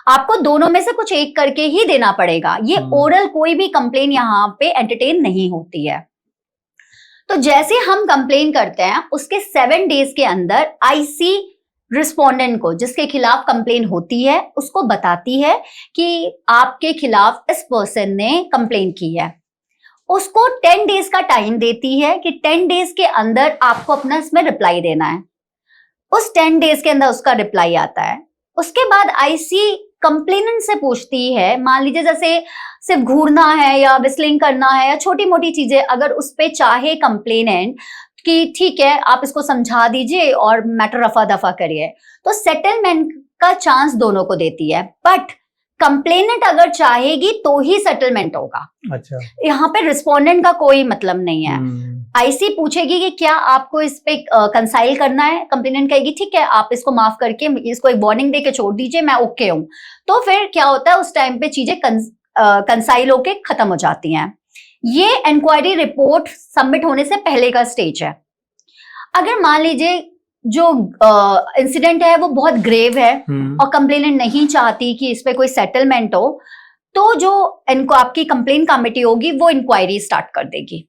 Speaker 2: आपको दोनों में से कुछ एक करके ही देना पड़ेगा। ये ओरल कोई भी कंप्लेन यहाँ पे एंटरटेन नहीं होती है। तो जैसे हम कंप्लेन करते हैं उसके 7 डेज के अंदर आईसी रिस्पोंडेंट को, जिसके खिलाफ कंप्लेन होती है, उसको बताती है कि आपके खिलाफ इस पर्सन ने कंप्लेन की है। उसको 10 डेज का टाइम देती है कि 10 डेज के अंदर आपको अपना इसमें रिप्लाई देना है। उस 10 डेज के अंदर उसका रिप्लाई आता है। उसके बाद आईसी कंप्लेनेंट से पूछती है, मान लीजिए जैसे सिर्फ घूरना है या विस्लिंग करना है या छोटी मोटी चीजें, अगर उस पे चाहे कंप्लेनेंट कि ठीक है आप इसको समझा दीजिए और मैटर रफा दफा करिए, तो सेटलमेंट का चांस दोनों को देती है। बट कंप्लेनेंट अगर चाहेगी तो ही सेटलमेंट होगा।
Speaker 1: अच्छा,
Speaker 2: यहाँ पे रिस्पोंडेंट का कोई मतलब नहीं है। आईसी पूछेगी कि क्या आपको इस पे कंसाइल करना है, कंप्लेनेंट कहेगी ठीक है आप इसको माफ करके इसको एक वार्निंग दे के छोड़ दीजिए, मैं ओके हूं। तो फिर क्या होता है, उस टाइम पे चीजें कंसाइल होके खत्म हो जाती हैं। ये इंक्वायरी रिपोर्ट सबमिट होने से पहले का स्टेज है। अगर मान लीजिए जो इंसिडेंट है वो बहुत ग्रेव है और कंप्लेनेंट नहीं चाहती कि इस पे कोई सेटलमेंट हो, तो जो इनको आपकी कंप्लेन कमेटी होगी वो इंक्वायरी स्टार्ट कर देगी।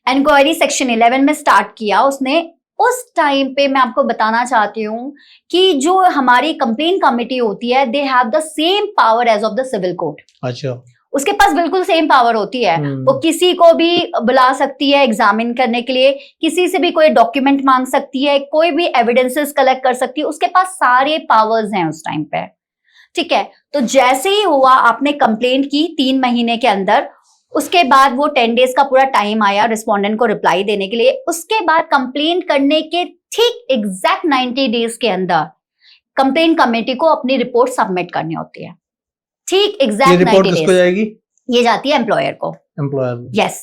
Speaker 2: इंक्वायरी सेक्शन 11 में स्टार्ट किया उसने। उस टाइम पे मैं आपको बताना चाहती हूँ कि जो हमारी कंप्लेन कमेटी होती है, they have the same power as of the civil court.
Speaker 1: अच्छा,
Speaker 2: उसके पास बिल्कुल सेम पावर होती है। वो किसी को भी बुला सकती है एग्जामिन करने के लिए, किसी से भी कोई डॉक्यूमेंट मांग सकती है, कोई भी एविडेंसेस कलेक्ट कर सकती है, उसके पास सारे पावर्स हैं उस टाइम पे। ठीक है, तो जैसे ही हुआ आपने कंप्लेंट की 3 महीने के अंदर, उसके बाद वो 10 डेज का पूरा टाइम आया रिस्पोंडेंट को रिप्लाई देने के लिए। उसके बाद कंप्लेंट करने के ठीक एग्जैक्ट 90 डेज के अंदर कंप्लेन कमेटी को अपनी रिपोर्ट सबमिट करनी होती है। ठीक एग्जैक्ट 90 डेज
Speaker 1: जाएगी,
Speaker 2: ये जाती है एम्प्लॉयर को। यस,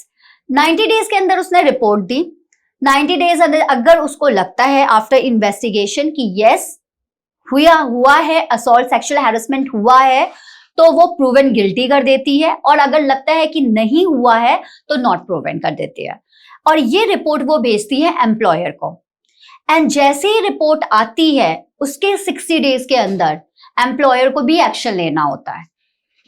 Speaker 2: 90 डेज के अंदर उसने रिपोर्ट दी। 90 डेज अगर उसको लगता है आफ्टर इन्वेस्टिगेशन कि यस हुआ है, असॉल्ट सेक्सुअल हैरेसमेंट हुआ है, तो वो प्रूवन गिल्टी कर देती है। और अगर लगता है कि नहीं हुआ है तो नॉट प्रूवन कर देती है। और ये रिपोर्ट वो भेजती है एम्प्लॉयर को। एंड जैसे ही रिपोर्ट आती है उसके 60 डेज के अंदर एम्प्लॉयर को भी एक्शन लेना होता है।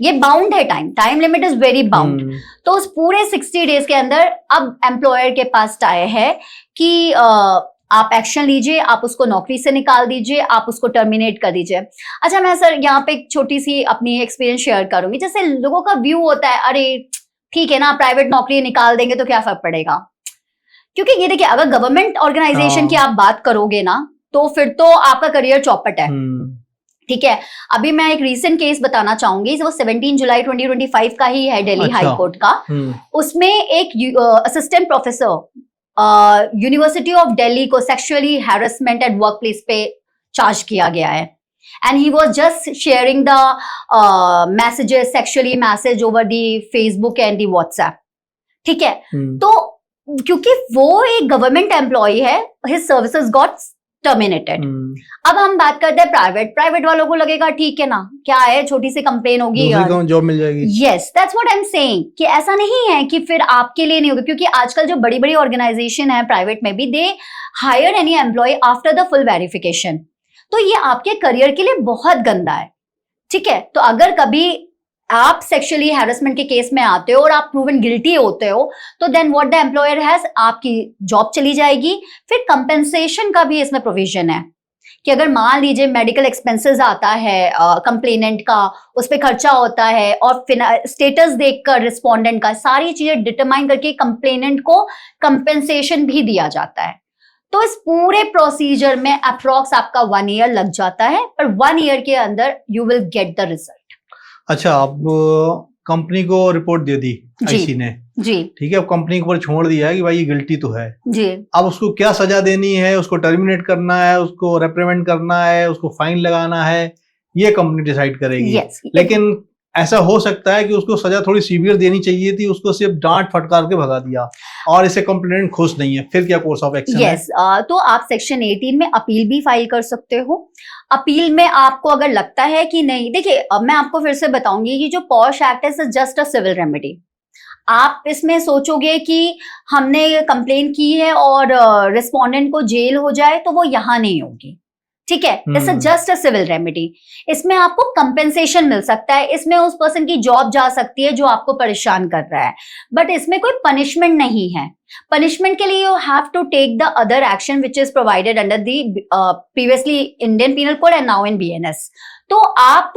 Speaker 2: ये बाउंड है, time limit is very bound. तो उस पूरे 60 डेज के अंदर अब एम्प्लॉयर के पास टाइम है कि आप एक्शन लीजिए, आप उसको नौकरी से निकाल दीजिए, आप उसको टर्मिनेट कर दीजिए। अच्छा, मैं सर यहाँ पे एक छोटी सी अपनी एक्सपीरियंस शेयर करूंगी। जैसे लोगों का व्यू होता है, अरे ठीक है ना, प्राइवेट नौकरी निकाल देंगे तो क्या फर्क पड़ेगा। क्योंकि ये देखिए, अगर गवर्नमेंट ऑर्गेनाइजेशन की आप बात करोगे ना, तो फिर तो आपका करियर चौपट है। ठीक है, अभी मैं एक रीसेंट केस बताना चाहूंगी, वो 17 जुलाई 2025 का ही है, दिल्ली हाई कोर्ट का। उसमें एक assistant professor university of Delhi को sexually harassment at work place पे चार्ज किया गया है। And he was just sharing the messages, sexually message over the Facebook and the WhatsApp. ठीक है, तो क्योंकि वो एक गवर्नमेंट एम्प्लॉय है, हिज सर्विसेज गॉट टर्मिनेटेड। अब हम बात करते हैं प्राइवेट वालों को लगेगा ठीक है ना, क्या है, छोटी सी कंप्लेन होगी,
Speaker 1: जॉब मिल जाएगी।
Speaker 2: Yes, that's what I am saying कि ऐसा नहीं है कि फिर आपके लिए नहीं होगा। क्योंकि आजकल जो बड़ी बड़ी ऑर्गेनाइजेशन है प्राइवेट में भी, they hire any employ after the full verification. तो ये आपके करियर के लिए बहुत गंदा है। ठीक है, तो अगर कभी आप सेक्सुअली हैरेसमेंट के केस में आते हो और आप प्रूवन गिल्टी होते हो, तो then what the employer has, आपकी जॉब चली जाएगी। फिर कंपेंसेशन का भी इसमें प्रोविजन है कि अगर मान लीजिए मेडिकल एक्सपेंसेस आता है कंप्लेनेंट का, उस पर खर्चा होता है, और स्टेटस देखकर रिस्पोंडेंट का सारी चीजें डिटरमाइन करके कंप्लेनेंट को कंपेंसेशन भी दिया जाता है। तो इस पूरे प्रोसीजर में अप्रॉक्स आपका 1 ईयर लग जाता है, पर 1 ईयर के अंदर you will get the result.
Speaker 1: अच्छा, अब कंपनी को रिपोर्ट दे दी आईसी ने,
Speaker 2: जी
Speaker 1: ठीक है, अब कंपनी के ऊपर छोड़ दिया है कि भाई ये गिल्टी तो है
Speaker 2: जी।
Speaker 1: अब उसको क्या सजा देनी है, उसको टर्मिनेट करना है, उसको रेप्रिमेंड करना है, उसको फाइन लगाना है, ये कंपनी डिसाइड करेगी। लेकिन ऐसा हो सकता है कि उसको सजा थोड़ी सीवियर देनी चाहिए थी, उसको सिर्फ डांट फटकार के भगा दिया और इसे कंप्लेनेंट खुश नहीं है, फिर क्या कोर्स ऑफ एक्शन है?
Speaker 2: तो आप सेक्शन 18 में अपील भी फाइल कर सकते हो। अपील में आपको अगर लगता है कि नहीं, देखिए अब मैं आपको फिर से बताऊंगी कि जो पॉश एक्ट है जस्ट अ सिविल रेमेडी। आप इसमें सोचोगे कि हमने कंप्लेन की है और रिस्पोंडेंट को जेल हो जाए, तो वो यहाँ नहीं होगी। ठीक है, it's just a civil remedy. इसमें आपको कंपेंसेशन मिल सकता है, इसमें उस पर्सन की जॉब जा सकती है जो आपको परेशान कर रहा है, बट इसमें कोई पनिशमेंट नहीं है। पनिशमेंट के लिए you have to take the other action which is provided under the previously Indian Penal Code and now in BNS. तो आप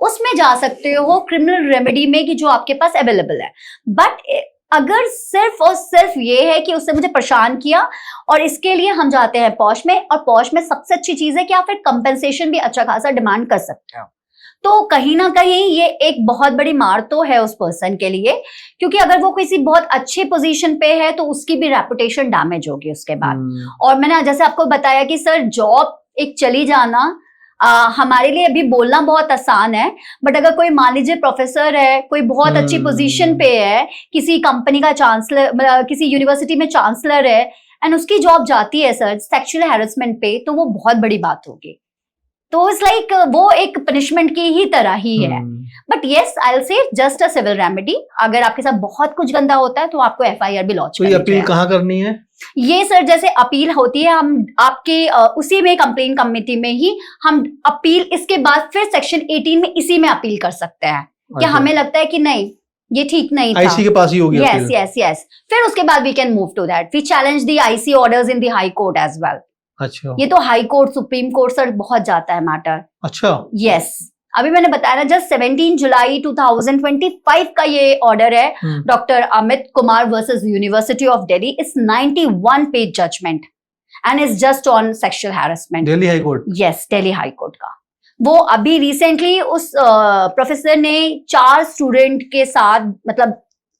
Speaker 2: उसमें जा सकते हो क्रिमिनल रेमेडी में कि जो आपके पास अवेलेबल है। बट अगर सिर्फ और सिर्फ ये है कि उसने मुझे परेशान किया और इसके लिए हम जाते हैं पॉश में, और पॉश में सबसे अच्छी चीज है कि आप फिर कंपेंसेशन भी अच्छा खासा डिमांड कर सकते हो, तो कहीं ना कहीं ये एक बहुत बड़ी मार तो है उस पर्सन के लिए, क्योंकि अगर वो किसी बहुत अच्छे पोजीशन पे है तो उसकी भी रेपुटेशन डैमेज होगी उसके बाद। और मैंने जैसे आपको बताया कि सर जॉब एक चली जाना हमारे लिए अभी बोलना बहुत आसान है, बट अगर कोई मान लीजिए प्रोफेसर है, कोई बहुत अच्छी पोजीशन पे है, किसी कंपनी का चांसलर, किसी यूनिवर्सिटी में चांसलर है, एंड उसकी जॉब जाती है सर सेक्सुअल हैरेसमेंट पे, तो वो बहुत बड़ी बात होगी। तो इट्स लाइक वो एक पनिशमेंट की ही तरह ही है। But yes I will say just a civil remedy. अगर आपके साथ बहुत कुछ गंदा होता है तो आपको एफआईआर भी लॉन्च करनी
Speaker 1: चाहिए। अपील कहाँ करनी है?
Speaker 2: ये सर जैसे अपील होती है, हम आपके उसी में कंप्लेन कमिटी में ही हम अपील, इसके बाद फिर सेक्शन 18 में इसी में अपील कर सकते हैं कि हमें लगता है कि नहीं ये ठीक नहीं था,
Speaker 1: आईसी के पास ही होगी।
Speaker 2: यस यस यस, फिर उसके बाद we can move to that, we challenge the IC orders in the high court as well.
Speaker 1: अच्छा,
Speaker 2: ये तो high court, supreme court sir बहुत जाता है मैटर।
Speaker 1: अच्छा,
Speaker 2: यस अभी मैंने बताया ना, जस्ट 17 जुलाई 2025 का ये ऑर्डर है, doctor Amit Kumar versus university of Delhi. It's 91 page judgement and is just on sexual harassment,
Speaker 1: Delhi high court.
Speaker 2: Yes Delhi high court का। वो अभी रिसेंटली उस प्रोफेसर ने 4 स्टूडेंट के साथ मतलब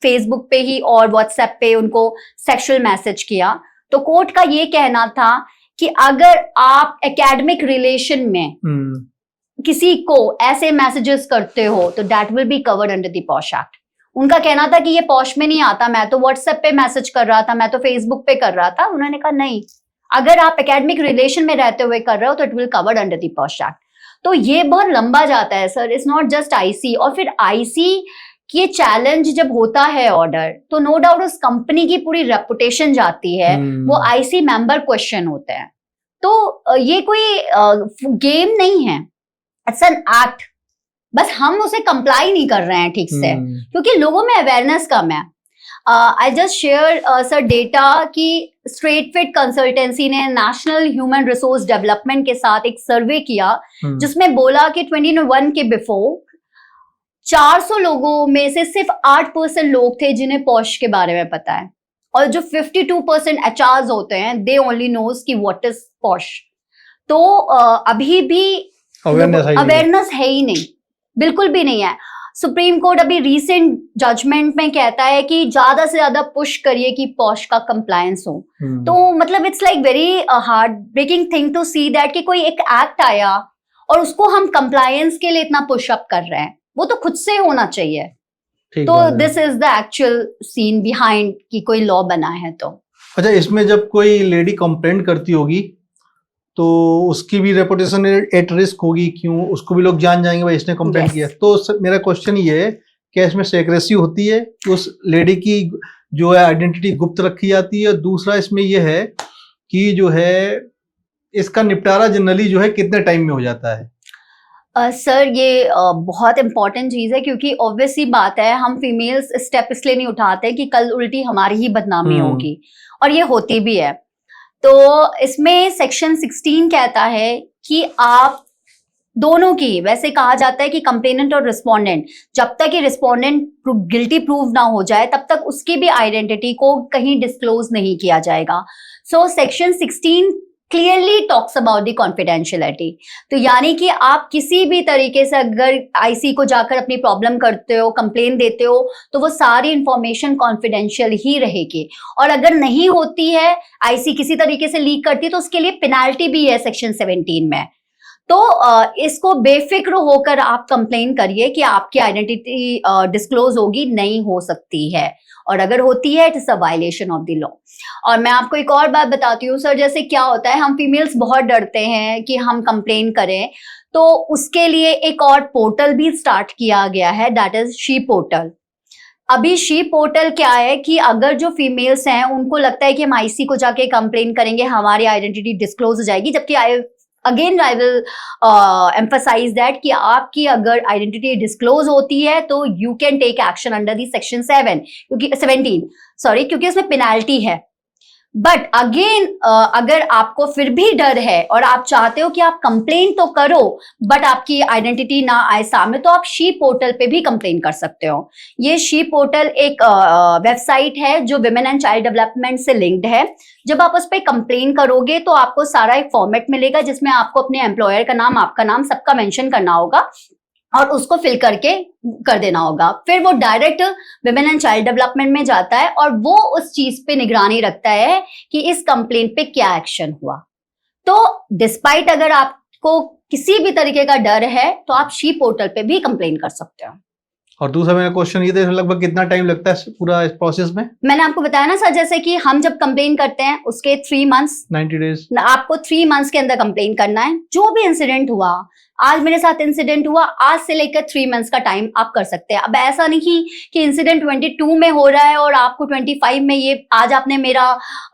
Speaker 2: फेसबुक पे ही और व्हाट्सएप पे उनको सेक्सुअल मैसेज किया। तो कोर्ट का ये कहना था कि अगर आप एकेडमिक रिलेशन में किसी को ऐसे मैसेजेस करते हो तो that will be covered under the posh act. उनका कहना था कि ये पॉश में नहीं आता, मैं तो व्हाट्सएप पे मैसेज कर रहा था, मैं तो फेसबुक पे कर रहा था। उन्होंने कहा नहीं, अगर आप एकेडमिक रिलेशन में रहते हुए कर रहे हो तो it will covered under the posh act. तो ये बहुत लंबा जाता है sir, it's not just IC. और फिर आईसी ये चैलेंज जब होता है ऑर्डर, तो नो डाउट उस कंपनी की पूरी रेपुटेशन जाती है, वो आईसी मेंबर क्वेश्चन होते हैं। तो ये कोई गेम नहीं है, इट्स एन एक्ट। बस हम उसे कंप्लाई नहीं कर रहे हैं ठीक से, क्योंकि लोगों में अवेयरनेस कम है। I just share sir data कि स्ट्रेट फिट कंसल्टेंसी ने नेशनल ह्यूमन रिसोर्स डेवलपमेंट के साथ एक सर्वे किया, जिसमें बोला कि 2021 के बिफोर 400 लोगों में से सिर्फ 8% लोग थे जिन्हें पॉश के बारे में पता है, और जो 52% एचआर्स होते हैं दे ओनली नोज कि व्हाट इज पॉश। तो अभी भी अवेयरनेस है ही नहीं, बिल्कुल भी नहीं है। सुप्रीम कोर्ट अभी रीसेंट जजमेंट में कहता है कि ज्यादा से ज्यादा पुश करिए कि पॉश का कंप्लायंस हो। तो मतलब it's like very heartbreaking thing to see that कि कोई एक एक्ट आया और उसको हम कंप्लायंस के लिए इतना पुश अप कर रहे हैं, वो तो खुद से होना चाहिए। तो this is the actual scene behind कि कोई लॉ बना है। तो
Speaker 1: अच्छा, इसमें जब कोई लेडी कंप्लेंट करती होगी तो उसकी भी रेपुटेशन एट रिस्क होगी, क्यों? उसको भी लोग जान जाएंगे भाई इसने कंप्लेंट किया। तो मेरा क्वेश्चन ये है कि इसमें सेक्रेसी होती है कि उस लेडी की जो है आइडेंटिटी गुप्त रखी जाती है, और दूसरा इसमें ये है कि जो है इसका निपटारा जनरली जो है कितने टाइम में हो जाता है?
Speaker 2: सर ये बहुत इंपॉर्टेंट चीज है, क्योंकि ऑब्वियसली बात है हम फीमेल्स स्टेप इसलिए नहीं उठाते कि कल उल्टी हमारी ही बदनामी होगी, और ये होती भी है। तो इसमें सेक्शन 16 कहता है कि आप दोनों की, वैसे कहा जाता है कि कंप्लेनेंट और रिस्पोंडेंट, जब तक ये रिस्पोंडेंट गिल्टी प्रूव ना हो जाए तब तक उसकी भी आइडेंटिटी को कहीं डिस्क्लोज नहीं किया जाएगा। So section 16 clearly talks about the confidentiality. तो यानी कि आप किसी भी तरीके से अगर आईसी को जाकर अपनी प्रॉब्लम करते हो, कंप्लेन देते हो, तो वो सारी इंफॉर्मेशन कॉन्फिडेंशियल ही रहेगी। और अगर नहीं होती है, आईसी किसी तरीके से लीक करती है, तो उसके लिए पेनाल्टी भी है सेक्शन 17 में। तो इसको बेफिक्र होकर आप कंप्लेन करिए कि आपकी आइडेंटिटी डिस्क्लोज होगी, नहीं हो सकती है, और अगर होती है it is a violation of the law. और मैं आपको एक और बात बताती हूँ सर, जैसे क्या होता है, हम फीमेल्स बहुत डरते हैं कि हम कंप्लेन करें, तो उसके लिए एक और पोर्टल भी स्टार्ट किया गया है, दैट इज शी पोर्टल। अभी शी पोर्टल क्या है कि अगर जो फीमेल्स हैं उनको लगता है कि हम आईसी को जाके कंप्लेन करेंगे हमारी आइडेंटिटी डिस्क्लोज हो जाएगी, जबकि again I will emphasise that कि आपकी अगर आइडेंटिटी डिस्क्लोज होती है तो you can take action under the section 17, क्योंकि इसमें पेनाल्टी है। बट अगेन अगर आपको फिर भी डर है और आप चाहते हो कि आप कंप्लेन तो करो बट आपकी आइडेंटिटी ना आए सामने, तो आप शी पोर्टल पे भी कंप्लेन कर सकते हो। ये शी पोर्टल एक वेबसाइट है जो विमेन एंड चाइल्ड डेवलपमेंट से लिंक्ड है। जब आप उस पर कंप्लेन करोगे तो आपको सारा एक फॉर्मेट मिलेगा जिसमें आपको अपने एम्प्लॉयर का नाम, आपका नाम, सबका मेंशन करना होगा और उसको फिल करके कर देना होगा। फिर वो direct women and child development में जाता है और वो उस चीज पे निगरानी रखता है कि इस कंप्लेंट पे क्या एक्शन हुआ। तो डिस्पाइट अगर आपको किसी भी तरीके का डर है तो आप शी पोर्टल पे भी कंप्लेन कर सकते हो।
Speaker 1: और दूसरा मेरा क्वेश्चन ये था, लगभग कितना टाइम लगता है पूरा इस प्रोसेस में?
Speaker 2: मैंने आपको बताया ना सर, जैसे कि हम जब कंप्लेन करते हैं उसके 3 मंथ्स
Speaker 1: 90 डेज
Speaker 2: आपको 3 मंथ्स के अंदर कंप्लेन करना है। जो भी इंसिडेंट हुआ, आज मेरे साथ इंसिडेंट हुआ, आज से लेकर 3 मंथ्स का टाइम आप कर सकते हैं। अब ऐसा नहीं कि इंसिडेंट 22 में हो रहा है और आपको 25 में, ये आज आपने मेरा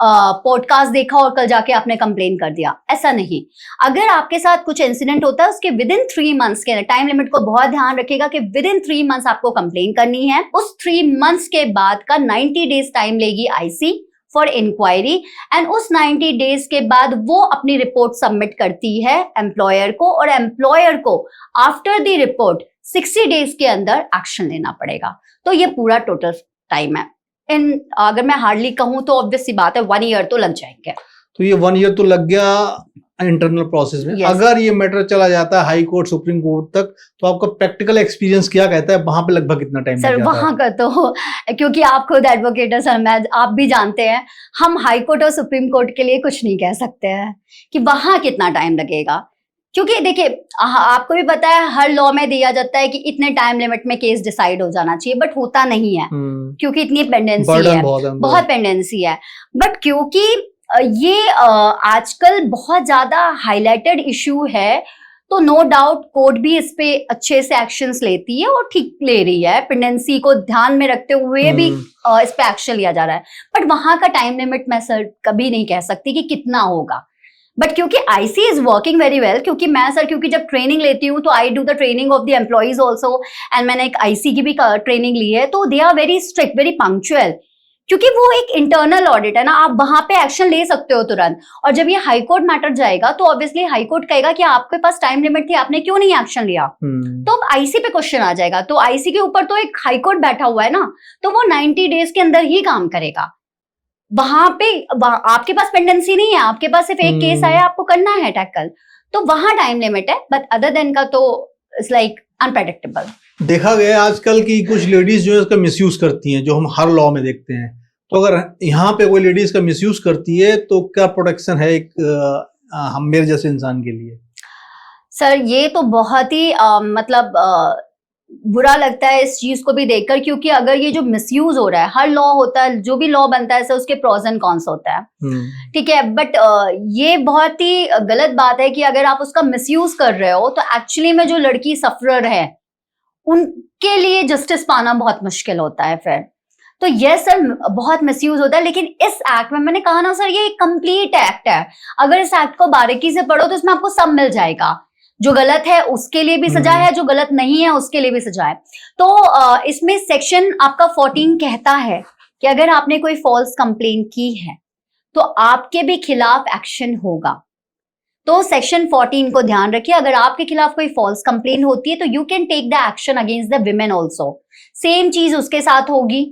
Speaker 2: पॉडकास्ट देखा और कल जाके आपने कंप्लेन कर दिया, ऐसा नहीं। अगर आपके साथ कुछ इंसिडेंट होता है उसके विद इन 3 मंथ्स के, टाइम लिमिट को बहुत ध्यान रखिएगा कि विद इन 3 मंथ्स आपको कंप्लेन करनी है। उस 3 मंथ्स के बाद का 90 डेज टाइम लेगी आईसी फॉर इंक्वायरी एंड उस 90 डेज के बाद वो अपनी रिपोर्ट सबमिट करती है एम्प्लॉयर को और एम्प्लॉयर को आफ्टर द रिपोर्ट 60 डेज के अंदर एक्शन लेना पड़ेगा। तो ये पूरा टोटल टाइम है। अगर मैं हार्डली कहूं तो ऑब्वियस सी बात है 1 ईयर तो लग जाएंगे।
Speaker 1: तो ये 1 ईयर तो लग गया इंटरनल प्रोसेस में।
Speaker 2: Yes.
Speaker 1: अगर ये मैटर चला जाता है हाई कोर्ट, सुप्रीम कोर्ट तक, तो आपका प्रैक्टिकल एक्सपीरियंस क्या कहता है, वहां पे लगभग कितना टाइम लग
Speaker 2: सर
Speaker 1: जाता
Speaker 2: वहां
Speaker 1: है?
Speaker 2: का तो, क्योंकि आप खुद एडवोकेट है सर, मैं आप भी जानते हैं, हम हाई कोर्ट और सुप्रीम कोर्ट के लिए कुछ नहीं कह सकते हैं कि वहां कितना टाइम लगेगा। क्योंकि देखिए आपको भी पता है हर लॉ में दिया जाता है कि इतने टाइम लिमिट में केस डिसाइड हो जाना चाहिए, बट होता नहीं है क्योंकि इतनी पेंडेंसी
Speaker 1: बर्डन
Speaker 2: है, बहुत पेंडेंसी है। बट क्योंकि ये आजकल बहुत ज्यादा हाईलाइटेड इशू है तो नो डाउट कोर्ट भी इस पे अच्छे से एक्शंस लेती है और ठीक ले रही है। पेंडेंसी को ध्यान में रखते हुए भी इस पे एक्शन लिया जा रहा है। बट वहां का टाइम लिमिट मैं सर कभी नहीं कह सकती कि कितना होगा। बट क्योंकि IC is working very well, क्योंकि मैं सर क्योंकि जब ट्रेनिंग लेती हूँ तो I do the training of the employees also and मैंने एक आईसी की भी ट्रेनिंग ली है, तो they are very strict, very punctual, क्योंकि वो एक इंटरनल ऑडिट है ना, आप वहां पे एक्शन ले सकते हो तुरंत। और जब ये हाई कोर्ट मैटर जाएगा तो ऑब्वियसली हाई कोर्ट कहेगा कि आपके पास टाइम लिमिट थी, आपने क्यों नहीं एक्शन लिया। तो अब आईसी पे क्वेश्चन आ जाएगा, तो आईसी के ऊपर तो एक हाई कोर्ट बैठा हुआ है ना, तो वो 90 डेज के अंदर ही काम करेगा। वहां पे आपके पास पेंडेंसी नहीं है, आपके पास सिर्फ एक केस आया, आपको करना है टैकल, तो वहां टाइम लिमिट है। बट अदर देन का तो इट्स लाइक अनप्रेडिक्टेबल।
Speaker 1: देखा गया आजकल की कुछ लेडीज जो है इसका मिसयूज करती हैं, जो हम हर लॉ में देखते हैं। तो अगर यहाँ पे कोई लेडीज का मिसयूज करती है तो क्या प्रोटेक्शन है एक हम मेरे जैसे इंसान के लिए?
Speaker 2: सर ये तो बहुत ही मतलब बुरा लगता है इस चीज को भी देखकर, क्योंकि अगर ये जो मिसयूज हो रहा है, हर लॉ होता है, जो भी लॉ बनता है सर उसके प्रोज एंड कॉन्स होता है, ठीक है, बट ये बहुत ही गलत बात है कि अगर आप उसका मिसयूज कर रहे हो तो एक्चुअली में जो लड़की सफरर है उनके लिए जस्टिस पाना बहुत मुश्किल होता है फिर। तो ये सर बहुत मिसयूज होता है। लेकिन इस एक्ट में मैंने कहा ना सर, ये एक कंप्लीट एक्ट है। अगर इस एक्ट को बारीकी से पढ़ो तो इसमें आपको सब मिल जाएगा, जो गलत है उसके लिए भी सजा है, जो गलत नहीं है उसके लिए भी सजा है। तो इसमें सेक्शन आपका 14 कहता है कि अगर आपने कोई फॉल्स कंप्लेन की है तो आपके भी खिलाफ एक्शन होगा। तो सेक्शन 14 को ध्यान रखिए, अगर आपके खिलाफ कोई फॉल्स कंप्लेन होती है तो you can take the action against the women also. Same चीज उसके साथ होगी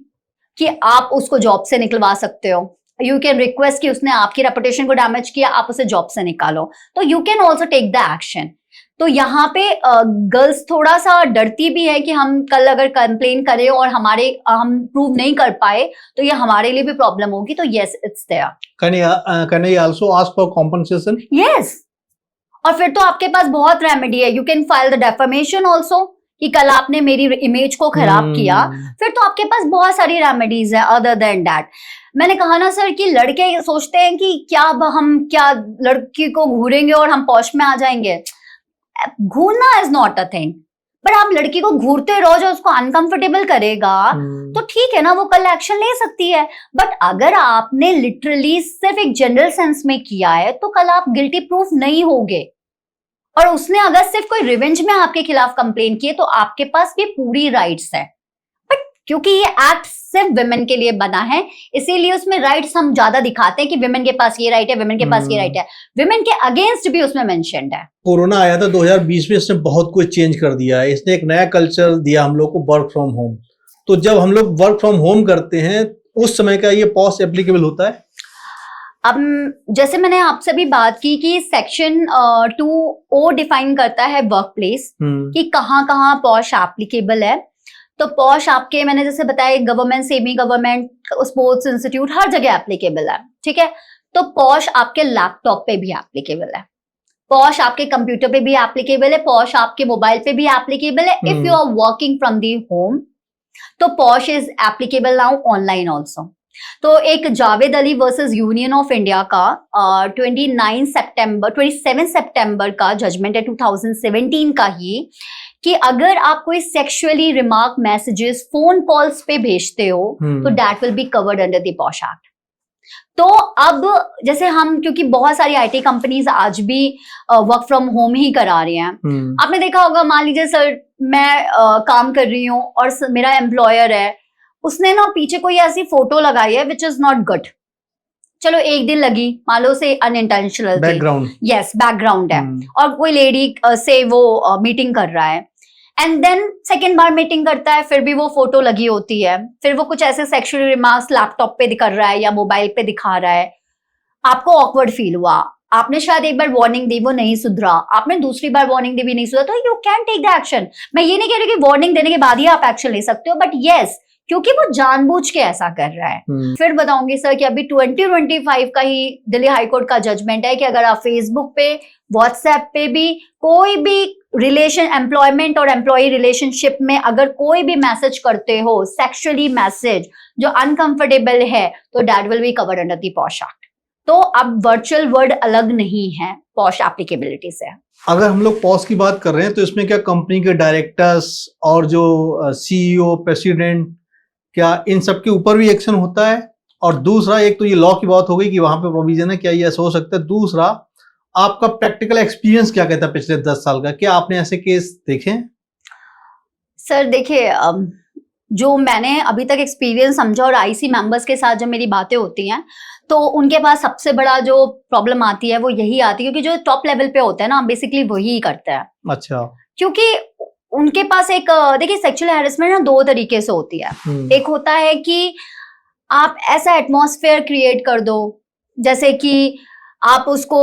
Speaker 2: कि आप उसको जॉब से निकलवा सकते हो। यू कैन रिक्वेस्ट कि उसने आपकी रेपुटेशन को डैमेज किया, आप उसे जॉब से निकालो, तो you can also take the action. तो यहाँ पे गर्ल्स थोड़ा सा डरती भी है कि हम कल अगर कंप्लेन करें और हम प्रूव नहीं कर पाए तो ये हमारे लिए भी प्रॉब्लम होगी। तो yes it's there.
Speaker 1: Can I also ask for compensation?
Speaker 2: Yes, और फिर तो आपके पास बहुत रेमेडी है। You can file the defamation also, कि कल आपने मेरी इमेज को खराब किया, फिर तो आपके पास बहुत सारी रेमेडीज है अदर देन दैट। मैंने कहा ना सर कि लड़के सोचते हैं कि हम क्या लड़की को घूरेंगे और हम पॉश में आ जाएंगे। घूरना is not a thing, but आप लड़की को घूरते रहो जो उसको अनकंफर्टेबल करेगा तो ठीक है ना, वो कल एक्शन ले सकती है। बट अगर आपने लिटरली सिर्फ एक जनरल सेंस में किया है तो कल आप गिल्टी प्रूफ नहीं होगे। और उसने अगर सिर्फ कोई रिवेंज में आपके खिलाफ कंप्लेन की है तो आपके पास भी पूरी राइट्स है। बट क्योंकि ये एक्ट सिर्फ विमेन के लिए बना है, इसीलिए उसमें राइट्स हम ज्यादा दिखाते हैं कि विमेन के पास ये राइट है, विमेन के पास ये राइट है। विमेन के अगेंस्ट भी उसमें मेंशन्ड है।
Speaker 1: कोरोना आया था 2020 में, इसने बहुत कुछ चेंज कर दिया है। इसने एक नया कल्चर दिया हम लोग को, वर्क फ्रॉम होम। तो जब हम लोग वर्क फ्रॉम होम करते हैं उस समय का ये पॉश एप्लीकेबल होता है?
Speaker 2: अब जैसे मैंने आपसे भी बात की कि सेक्शन 2O डिफाइन करता है वर्क प्लेस कि कहाँ कहाँ पॉश एप्लीकेबल है। तो पॉश आपके, मैंने जैसे बताया, government, semi government, sports institute, हर जगह एप्लीकेबल है, ठीक है। तो पॉश आपके लैपटॉप पे भी एप्लीकेबल है, पॉश आपके कंप्यूटर पे भी एप्लीकेबल है, पॉश आपके मोबाइल पे भी एप्लीकेबल है। If you are working from the home तो POSH is applicable now online also. तो एक Javed Ali versus union of India का 27 सितंबर का जजमेंट है 2017 का ही, कि अगर आप कोई sexually remark messages phone calls पे भेजते हो तो that will be covered under the posh act. तो अब जैसे हम, क्योंकि बहुत सारी आईटी कंपनीज आज भी वर्क फ्रॉम होम ही करा रही हैं, आपने देखा होगा, मान लीजिए सर मैं काम कर रही हूँ और मेरा एम्प्लॉयर है, उसने ना पीछे कोई ऐसी फोटो लगाई है विच इज नॉट गुड। चलो एक दिन लगी, मान लो से अनइंटेंशनल
Speaker 1: बैकग्राउंड,
Speaker 2: यस बैकग्राउंड है, और कोई लेडी से वो मीटिंग कर रहा है, एंड देन सेकेंड बार मीटिंग करता है, फिर भी वो फोटो लगी होती है, फिर वो कुछ ऐसे सेक्सुअल रिमार्क्स लैपटॉप पे कर रहा है या मोबाइल पे दिखा रहा है, आपको ऑकवर्ड फील हुआ, आपने शायद एक बार वार्निंग दी, वो नहीं सुधरा, आपने दूसरी बार वार्निंग दी भी नहीं सुधरा, तो you can take the action. मैं ये नहीं कह रही कि वार्निंग देने के बाद ही आप एक्शन ले सकते हो, बट यस, क्योंकि वो जानबूझ के ऐसा कर रहा है। फिर बताऊंगी सर कि अभी 2025 का ही दिल्ली हाईकोर्ट का जजमेंट है कि अगर आप फेसबुक पे, व्हाट्सएप पे भी कोई भी रिलेशन, एम्प्लॉयमेंट और एम्प्लॉय रिलेशनशिप में अगर कोई भी मैसेज करते हो, सेक्सुअली मैसेज जो अनकंफर्टेबल है, तो that will be covered under the posh act. तो अब वर्चुअल वर्ड अलग नहीं है पॉश एप्लीकेबिलिटी से।
Speaker 1: अगर हम लोग पॉश की बात कर रहे हैं तो इसमें क्या कंपनी के डायरेक्टर्स और जो सीईओ, प्रेसिडेंट, क्या इन सब के ऊपर भी एक्शन होता है? और दूसरा, एक तो ये लॉ की बात हो गई कि वहां पे प्रोविजन है, क्या ये ऐसा हो सकता है? दूसरा, आपका प्रैक्टिकल एक्सपीरियंस क्या कहता है पिछले 10 साल का? क्या आपने ऐसे केस देखे?
Speaker 2: सर देखिए, जो मैंने अभी तक एक्सपीरियंस समझा और आईसी मेंबर्स के साथ जब मेरी बातें होती हैं, तो उनके पास सबसे बड़ा जो प्रॉब्लम आती है वो यही आती है, क्योंकि जो टॉप लेवल पे होता है ना, बेसिकली वही करता है।
Speaker 1: अच्छा।
Speaker 2: क्योंकि उनके पास एक, देखिए, सेक्सुअल हैरेसमेंट ना दो तरीके से होती है। एक होता है कि आप ऐसा एटमॉस्फेयर क्रिएट कर दो, जैसे कि आप उसको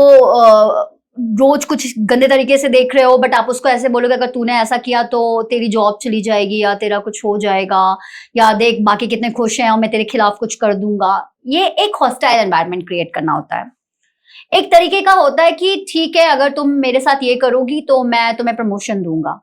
Speaker 2: रोज कुछ गंदे तरीके से देख रहे हो, बट आप उसको ऐसे बोलोगे अगर तूने ऐसा किया तो तेरी जॉब चली जाएगी या तेरा कुछ हो जाएगा, या देख बाकी कितने खुश हैं और मैं तेरे खिलाफ कुछ कर दूंगा। ये एक हॉस्टाइल एनवायरनमेंट क्रिएट करना होता है। एक तरीके का होता है कि ठीक है, अगर तुम मेरे साथ ये करोगी तो मैं तुम्हें प्रमोशन दूंगा।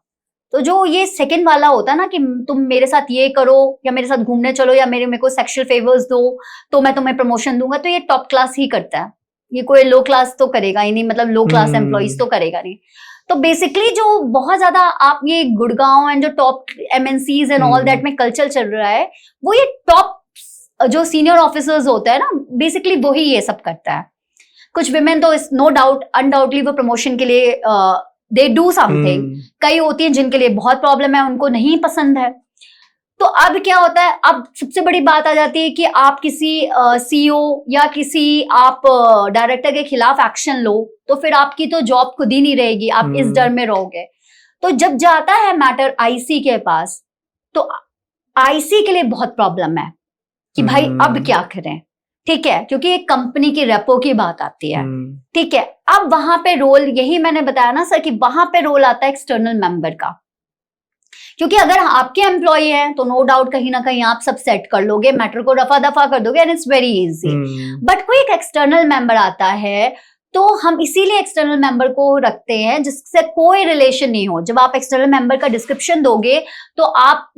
Speaker 2: तो जो ये सेकंड वाला होता है ना कि तुम मेरे साथ ये करो या मेरे साथ घूमने चलो या मेरे को सेक्सुअल फेवर्स दो तो मैं तुम्हें प्रमोशन दूंगा, तो ये टॉप क्लास ही करता है, ये कोई लो क्लास तो करेगा ही नहीं, मतलब लो क्लास एम्प्लॉइज तो करेगा नहीं। तो बेसिकली जो बहुत ज्यादा आप ये गुड़गांव एंड जो top MNCs and all that में कल्चर चल रहा है, वो ये टॉप जो सीनियर ऑफिसर्स होते हैं ना, बेसिकली वही ये सब करता है। कुछ विमेन तो नो डाउट अनडाउटली वो प्रमोशन के लिए दे डू समथिंग, कई होती हैं जिनके लिए बहुत प्रॉब्लम है, उनको नहीं पसंद है। तो अब क्या होता है, अब सबसे बड़ी बात आ जाती है कि आप किसी सीईओ या किसी आप डायरेक्टर के खिलाफ एक्शन लो, तो फिर आपकी तो जॉब खुद ही नहीं रहेगी, आप इस डर में रहोगे। तो जब जाता है मैटर आईसी के पास, तो आईसी के लिए बहुत प्रॉब्लम है कि भाई अब क्या करें, ठीक है, क्योंकि एक कंपनी की रेपो की बात आती है, ठीक है। अब वहां पे रोल, यही मैंने बताया ना सर, कि वहां पे रोल आता है एक्सटर्नल मेंबर का, क्योंकि अगर आपके एम्प्लॉय हैं तो नो डाउट कहीं ना कहीं आप सब सेट कर लोगे, मैटर को रफा दफा कर दोगे, and it's very easy. But कोई एक एक्सटर्नल मेंबर आता है, तो हम इसीलिए एक्सटर्नल मेंबर को रखते हैं जिससे कोई रिलेशन नहीं हो। जब आप एक्सटर्नल मेंबर का डिस्क्रिप्शन दोगे तो आप,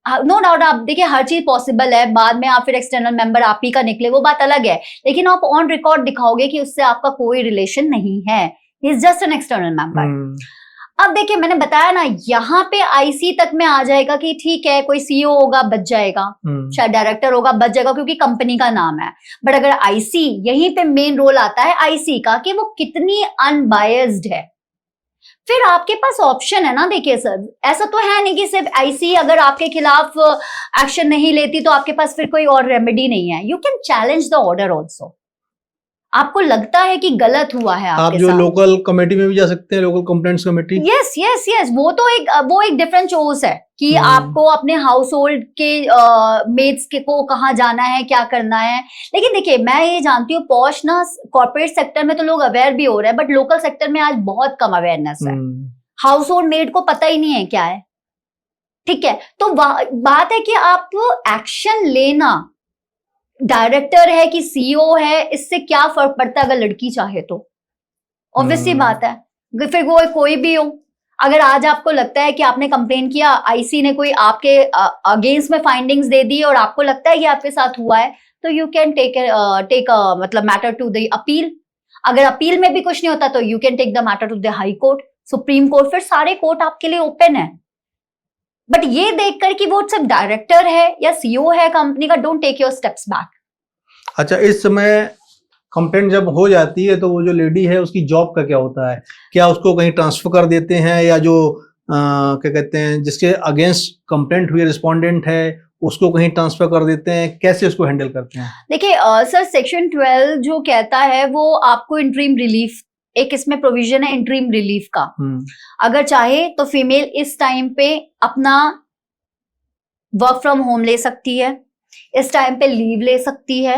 Speaker 2: नो डाउट, आप देखिए हर चीज पॉसिबल है, बाद में आप फिर एक्सटर्नल मेंबर आप ही का निकले, वो बात अलग है, लेकिन आप ऑन रिकॉर्ड दिखाओगे कि उससे आपका कोई रिलेशन नहीं है, he is just an external member. अब देखिए, मैंने बताया ना, यहाँ पे आईसी तक में आ जाएगा कि ठीक है, कोई सीईओ होगा बच जाएगा, शायद डायरेक्टर होगा बच जाएगा क्योंकि कंपनी का नाम है। बट अगर आईसी, यहीं पे मेन रोल आता है आईसी का कि वो कितनी अनबायस्ड है। फिर आपके पास ऑप्शन है ना। देखिए सर, ऐसा तो है नहीं कि सिर्फ आईसी अगर आपके खिलाफ एक्शन नहीं लेती तो आपके पास फिर कोई और रेमेडी नहीं है। You can challenge the order also. आपको लगता है कि गलत हुआ है
Speaker 1: आप
Speaker 2: आपके
Speaker 1: जो
Speaker 2: साथ,
Speaker 1: लोकल कमेटी में भी जा सकते हैं, local complaints committee.
Speaker 2: Yes yes yes, वो एक डिफरेंट चोर्स है कि आपको अपने हाउस होल्ड के मेड्स के को कहाँ जाना है, क्या करना है। लेकिन देखिए, मैं ये जानती हूँ पॉश ना कॉर्पोरेट सेक्टर में तो लोग अवेयर भी हो रहे हैं, बट लोकल सेक्टर में आज बहुत कम अवेयरनेस है। हाउस होल्ड मेड को पता ही नहीं है क्या है, ठीक है। तो बात है कि आप एक्शन लेना, डायरेक्टर है कि सीईओ है, इससे क्या फर्क पड़ता है अगर लड़की चाहे तो। ऑब्वियसली बात है, फिर वो कोई भी हो। अगर आज आपको लगता है कि आपने कंप्लेन किया, आईसी ने कोई आपके अगेंस्ट में फाइंडिंग्स दे दी और आपको लगता है कि आपके साथ हुआ है, तो यू कैन टेक मतलब मैटर टू द अपील। अगर अपील में भी कुछ नहीं होता तो you can take the matter to the high court, supreme court, फिर सारे कोर्ट आपके लिए ओपन है। बट ये देखकर कि वो सिर्फ डायरेक्टर है या सीईओ है कंपनी का, don't take your steps back.
Speaker 1: अच्छा, इस समय कंप्लेंट जब हो जाती है तो वो जो लेडी है उसकी जॉब का क्या होता है? क्या उसको कहीं ट्रांसफर कर देते हैं, या जो क्या कहते हैं जिसके अगेंस्ट कंप्लेंट हुई रिस्पोंडेंट है उसको कहीं ट्रांसफर कर देते हैं? कैसे उसको हैंडल करते हैं?
Speaker 2: देखिए सर, सेक्शन 12 जो कहता है वो आपको इंटरिम रिलीफ, एक इसमें प्रोविजन है इंटरिम रिलीफ का। अगर चाहे तो फीमेल इस टाइम पे अपना वर्क फ्रॉम होम ले सकती है, इस टाइम पे लीव ले सकती है,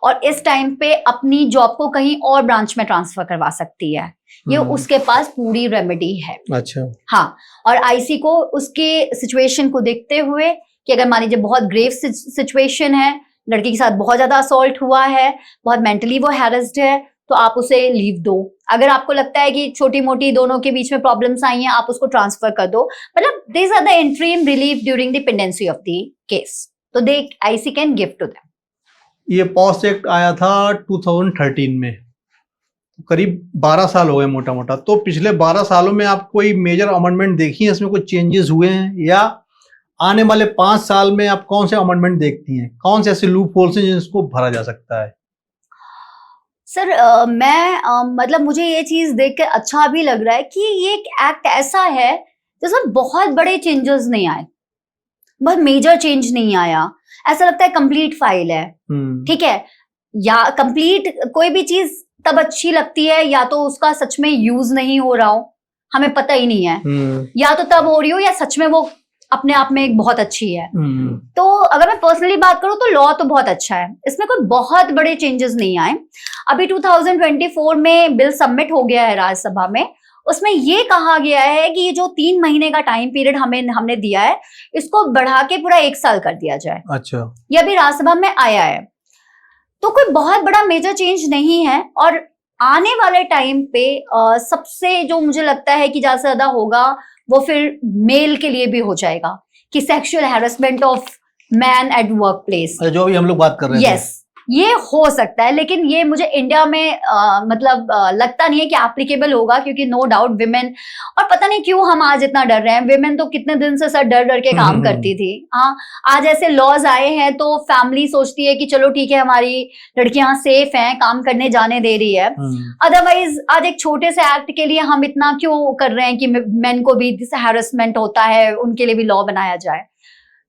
Speaker 2: और इस टाइम पे अपनी जॉब को कहीं और ब्रांच में ट्रांसफर करवा सकती है। ये उसके पास पूरी रेमेडी है।
Speaker 1: अच्छा,
Speaker 2: हाँ। और आईसी को उसके सिचुएशन को देखते हुए कि अगर मान लीजिए बहुत ग्रेव सिचुएशन है, लड़की के साथ बहुत ज्यादा असॉल्ट हुआ है, बहुत मेंटली वो हैरेस्ड है, तो आप उसे लीव दो। अगर आपको लगता है कि छोटी मोटी दोनों के बीच में प्रॉब्लम्स आई हैं, आप उसको ट्रांसफर कर दो। मतलब this are the interim relief during the pendency of the case, तो they IC can give to them.
Speaker 1: ये पॉस एक्ट आया था 2013 में, करीब 12 साल हो गए मोटा मोटा। तो पिछले 12 सालों में आप कोई मेजर अमेंडमेंट देखी है, इसमें कुछ चेंजेस हुए हैं, या आने वाले 5 साल में आप कौन से अमेंडमेंट देखती हैं? कौन से ऐसे लूप होल्स हैं जिसको भरा जा सकता है?
Speaker 2: सर मैं मतलब मुझे ये चीज देख के अच्छा भी लग रहा है कि ये एक एक्ट ऐसा है जिसमें बहुत बड़े चेंजेस नहीं आए, बहुत मेजर चेंज नहीं आया। ऐसा लगता है कंप्लीट फाइल है, ठीक है। या कंप्लीट कोई भी चीज तब अच्छी लगती है या तो उसका सच में यूज नहीं हो रहा हो, हमें पता ही नहीं है, या तो तब हो रही हो या सच में वो अपने आप में एक बहुत अच्छी है। तो अगर मैं पर्सनली बात करूं तो लॉ तो बहुत अच्छा है, इसमें कोई बहुत बड़े चेंजेस नहीं आए। अभी 2024 में बिल सबमिट हो गया है राज्यसभा में, उसमें ये कहा गया है कि ये जो 3 महीने का टाइम पीरियड हमने दिया है, इसको बढ़ा के पूरा 1 साल कर दिया जाए।
Speaker 1: अच्छा,
Speaker 2: ये अभी राज्यसभा में आया है, तो कोई बहुत बड़ा मेजर चेंज नहीं है। और आने वाले टाइम पे सबसे जो मुझे लगता है कि ज्यादा से ज्यादा होगा वो फिर मेल के लिए भी हो जाएगा कि sexual harassment of man at work place,
Speaker 1: जो भी हम लोग बात कर रहे हैं।
Speaker 2: यस, ये हो सकता है, लेकिन ये मुझे इंडिया में मतलब लगता नहीं है कि एप्लीकेबल होगा, क्योंकि नो डाउट विमेन, और पता नहीं क्यों हम आज इतना डर रहे हैं। विमेन तो कितने दिन से सर डर डर के काम करती थी। हाँ, आज ऐसे लॉज आए हैं तो फैमिली सोचती है कि चलो ठीक है, हमारी लड़कियां सेफ हैं, काम करने जाने दे रही है। अदरवाइज आज एक छोटे से एक्ट के लिए हम इतना क्यों कर रहे हैं कि मेन को भी हैरेसमेंट होता है, उनके लिए भी लॉ बनाया जाए।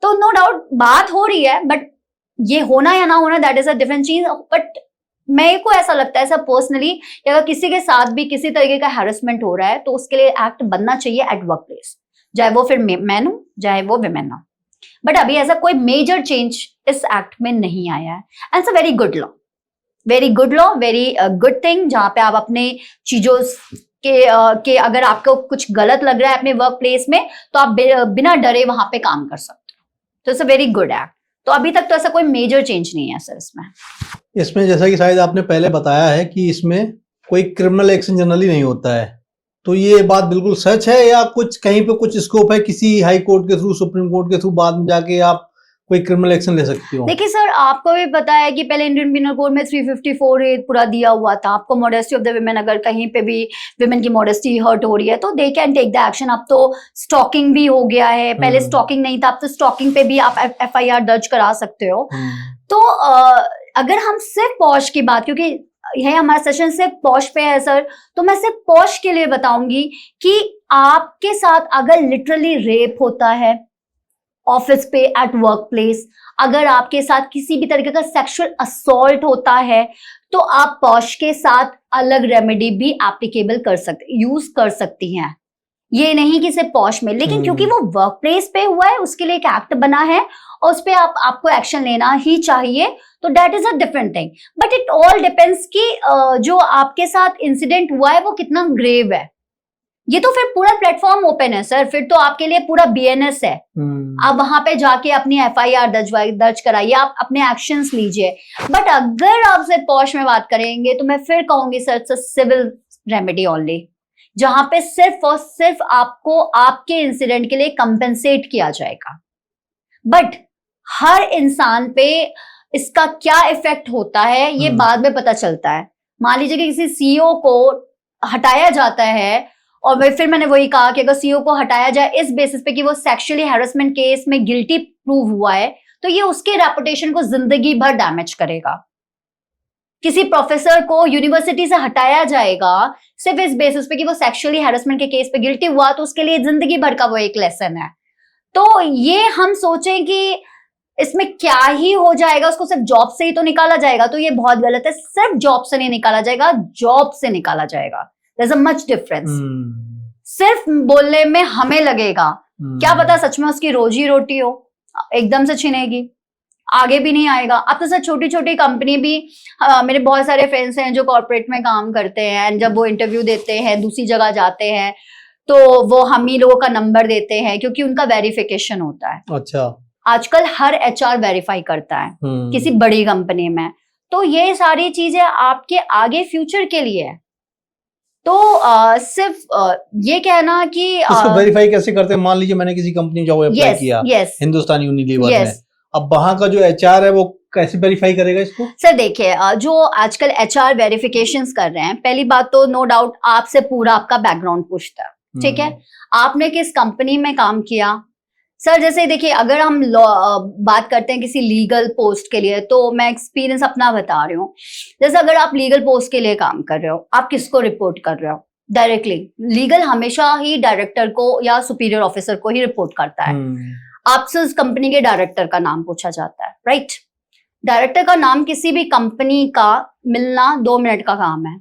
Speaker 2: तो नो डाउट बात हो रही है, बट ये होना या ना होना दैट इज अ डिफरेंट चीज। बट मेरे को ऐसा लगता है सर पर्सनली, अगर किसी के साथ भी किसी तरीके का हैरेसमेंट हो रहा है तो उसके लिए एक्ट बनना चाहिए एट वर्क प्लेस, चाहे वो फिर मैन हो चाहे वो विमेन हो। बट अभी ऐसा कोई मेजर चेंज इस एक्ट में नहीं आया है, and it's a very good law, very good law, very good thing, जहां पे आप अपने चीजों के अगर आपको कुछ गलत लग रहा है अपने वर्क प्लेस में तो आप बिना डरे वहां पे काम कर सकते हो। तो it's a very good act. तो अभी तक तो ऐसा कोई मेजर चेंज नहीं है सर इसमें।
Speaker 1: जैसा कि शायद आपने पहले बताया है कि इसमें कोई क्रिमिनल एक्शन जनरली नहीं होता है, तो ये बात बिल्कुल सच है, या कुछ कहीं पे कुछ स्कोप है किसी हाई कोर्ट के थ्रू, सुप्रीम कोर्ट के थ्रू बाद में जाके आप कोई क्रिमिनल एक्शन ले सकती हो?
Speaker 2: देखिए सर, आपको भी पता है कि पहले इंडियन पिनल कोड में 354 पूरा दिया हुआ था। आपको मॉडेस्टी ऑफ द विमेन, अगर कहीं पे भी विमेन की मॉडेस्टी हर्ट हो रही है तो they can take the action. अब तो स्टॉकिंग भी हो गया है, पहले स्टॉकिंग नहीं था, अब तो स्टॉकिंग पे भी आप FIR दर्ज करा सकते हो। तो अगर हम सिर्फ पॉश की बात, क्योंकि यह हमारा सेशन सिर्फ पॉश पे है सर, तो मैं सिर्फ पॉश के लिए बताऊंगी कि आपके साथ अगर लिटरली रेप होता है ऑफिस पे, एट वर्क प्लेस, अगर आपके साथ किसी भी तरीके का सेक्सुअल असॉल्ट होता है, तो आप पॉश के साथ अलग रेमेडी भी एप्लीकेबल कर सकते, यूज कर सकती हैं। ये नहीं कि सिर्फ पॉश में, लेकिन क्योंकि वो वर्क प्लेस पे हुआ है, उसके लिए एक एक्ट बना है और उस पे आपको एक्शन लेना ही चाहिए, तो that is a different thing. But it all depends कि जो आपके साथ इंसिडेंट हुआ है वो कितना ग्रेव है। ये तो फिर पूरा प्लेटफॉर्म ओपन है सर, फिर तो आपके लिए पूरा BNS है। आप वहां पे जाके अपनी FIR दर्ज कराइए, आप अपने एक्शंस लीजिए। बट अगर आप सिर्फ पॉश में बात करेंगे तो मैं फिर कहूंगी सर, सिविल रेमेडी ओनली, जहां पे सिर्फ और सिर्फ आपको आपके इंसिडेंट के लिए कंपेंसेट किया जाएगा। बट हर इंसान पे इसका क्या इफेक्ट होता है ये बाद में पता चलता है। मान लीजिए कि किसी CEO को हटाया जाता है, और फिर मैंने वही कहा कि अगर CEO को हटाया जाए इस बेसिस पे कि वो सेक्सुअली हैरेसमेंट केस में गिल्टी प्रूव हुआ है, तो ये उसके रेपुटेशन को जिंदगी भर डैमेज करेगा। किसी प्रोफेसर को यूनिवर्सिटी से हटाया जाएगा सिर्फ इस बेसिस पे कि वो सेक्सुअली हैरेसमेंट के केस पे गिल्टी हुआ, तो उसके लिए जिंदगी भर का वो एक लेसन है। तो ये हम सोचें कि इसमें क्या ही हो जाएगा, उसको सिर्फ जॉब से ही तो निकाला जाएगा, तो ये बहुत गलत है। सिर्फ जॉब से नहीं निकाला जाएगा, जॉब से निकाला जाएगा। There's a much difference. सिर्फ बोलने में हमें लगेगा, क्या पता सच में उसकी रोजी रोटी हो, एकदम से छिनेगी, आगे भी नहीं आएगा। अब तो सर छोटी छोटी कंपनी भी, मेरे बहुत सारे फ्रेंड्स हैं जो कॉर्पोरेट में काम करते हैं, एंड जब वो इंटरव्यू देते हैं, दूसरी जगह जाते हैं, तो वो हम ही लोगों का नंबर देते हैं, क्योंकि उनका वेरिफिकेशन होता है। अच्छा, आजकल हर HR वेरीफाई करता है किसी बड़ी कंपनी में। तो ये सारी चीजें आपके आगे फ्यूचर के लिए है। तो सिर्फ ये कहना कि
Speaker 1: उसको वेरीफाई कैसे करते हैं? मान लीजिए मैंने किसी कंपनी में जॉब अप्लाई किया, हिंदुस्तान यूनिलीवर में, अब वहां का जो HR है वो कैसे वेरीफाई करेगा इसको?
Speaker 2: सर देखिए, जो आजकल HR वेरिफिकेशंस कर रहे हैं, पहली बात तो नो डाउट आपसे पूरा आपका बैकग्राउंड पूछता है, ठीक है? आपने किस कंपनी में काम किया? सर जैसे देखिए, अगर हम बात करते हैं किसी लीगल पोस्ट के लिए, तो मैं एक्सपीरियंस अपना बता रही हूँ। जैसे अगर आप लीगल पोस्ट के लिए काम कर रहे हो, आप किसको रिपोर्ट कर रहे हो? डायरेक्टली लीगल हमेशा ही डायरेक्टर को या सुपीरियर ऑफिसर को ही रिपोर्ट करता है। आपसे उस कंपनी के डायरेक्टर का नाम पूछा जाता है, राइट? डायरेक्टर का नाम किसी भी कंपनी का मिलना 2 मिनट का काम है।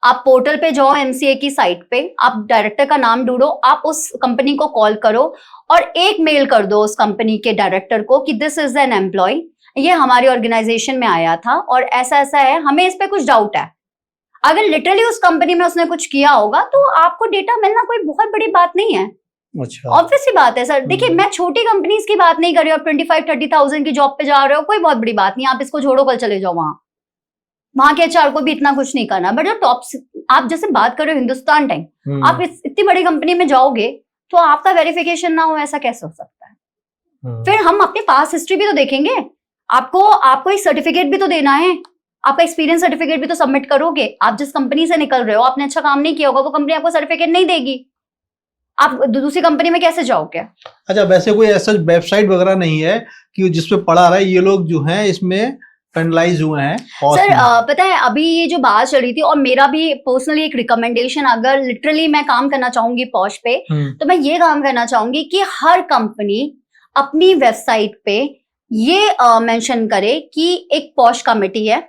Speaker 2: आप पोर्टल पे जाओ, MCA की साइट पे, आप डायरेक्टर का नाम ढूंढो, आप उस कंपनी को कॉल करो और एक मेल कर दो उस कंपनी के डायरेक्टर को कि दिस इज एन एम्प्लॉय, ये हमारी ऑर्गेनाइजेशन में आया था और ऐसा ऐसा है, हमें इस पे कुछ डाउट है। अगर लिटरली उस कंपनी में उसने कुछ किया होगा तो आपको डेटा मिलना कोई बहुत बड़ी बात नहीं है। अच्छा, ऑब्वियस सी बात है सर। देखिए, मैं छोटी कंपनीज की बात नहीं कर रही हूँ। आप 25-30,000 की जॉब पे जा रहे हो, कोई बहुत बड़ी बात नहीं, आप इसको छोड़ो, कल चले जाओ वहां के HR को भी इतना कुछ नहीं करना। बट जो टॉप, आप जैसे बात कर रहे हो हिंदुस्तान टाइम, आप इतनी बड़ी कंपनी में जाओगे तो आपका वेरिफिकेशन ना हो, ऐसा कैसे हो सकता है? फिर हम अपनी पास हिस्ट्री भी तो देखेंगे। आपको एक सर्टिफिकेट भी तो देना है, आपका एक्सपीरियंस सर्टिफिकेट भी तो सबमिट करोगे। आप जिस कंपनी से निकल रहे हो, आपने अच्छा काम नहीं किया होगा, वो कंपनी आपको सर्टिफिकेट नहीं देगी, आप दूसरी कंपनी में कैसे जाओगे? अच्छा,
Speaker 1: वैसे कोई ऐसा वेबसाइट वगैरह नहीं है कि जिसपे पढ़ा रहा है ये लोग जो हैं इसमें पेनलाइज हुए हैं?
Speaker 2: सर पता है, अभी ये जो बात चल रही थी, और मेरा भी पर्सनली एक रिकमेंडेशन, अगर लिटरली मैं काम करना चाहूंगी पॉश पे, तो मैं ये काम करना चाहूंगी कि हर कंपनी अपनी वेबसाइट पे ये मेंशन करे कि एक पॉश कमेटी है,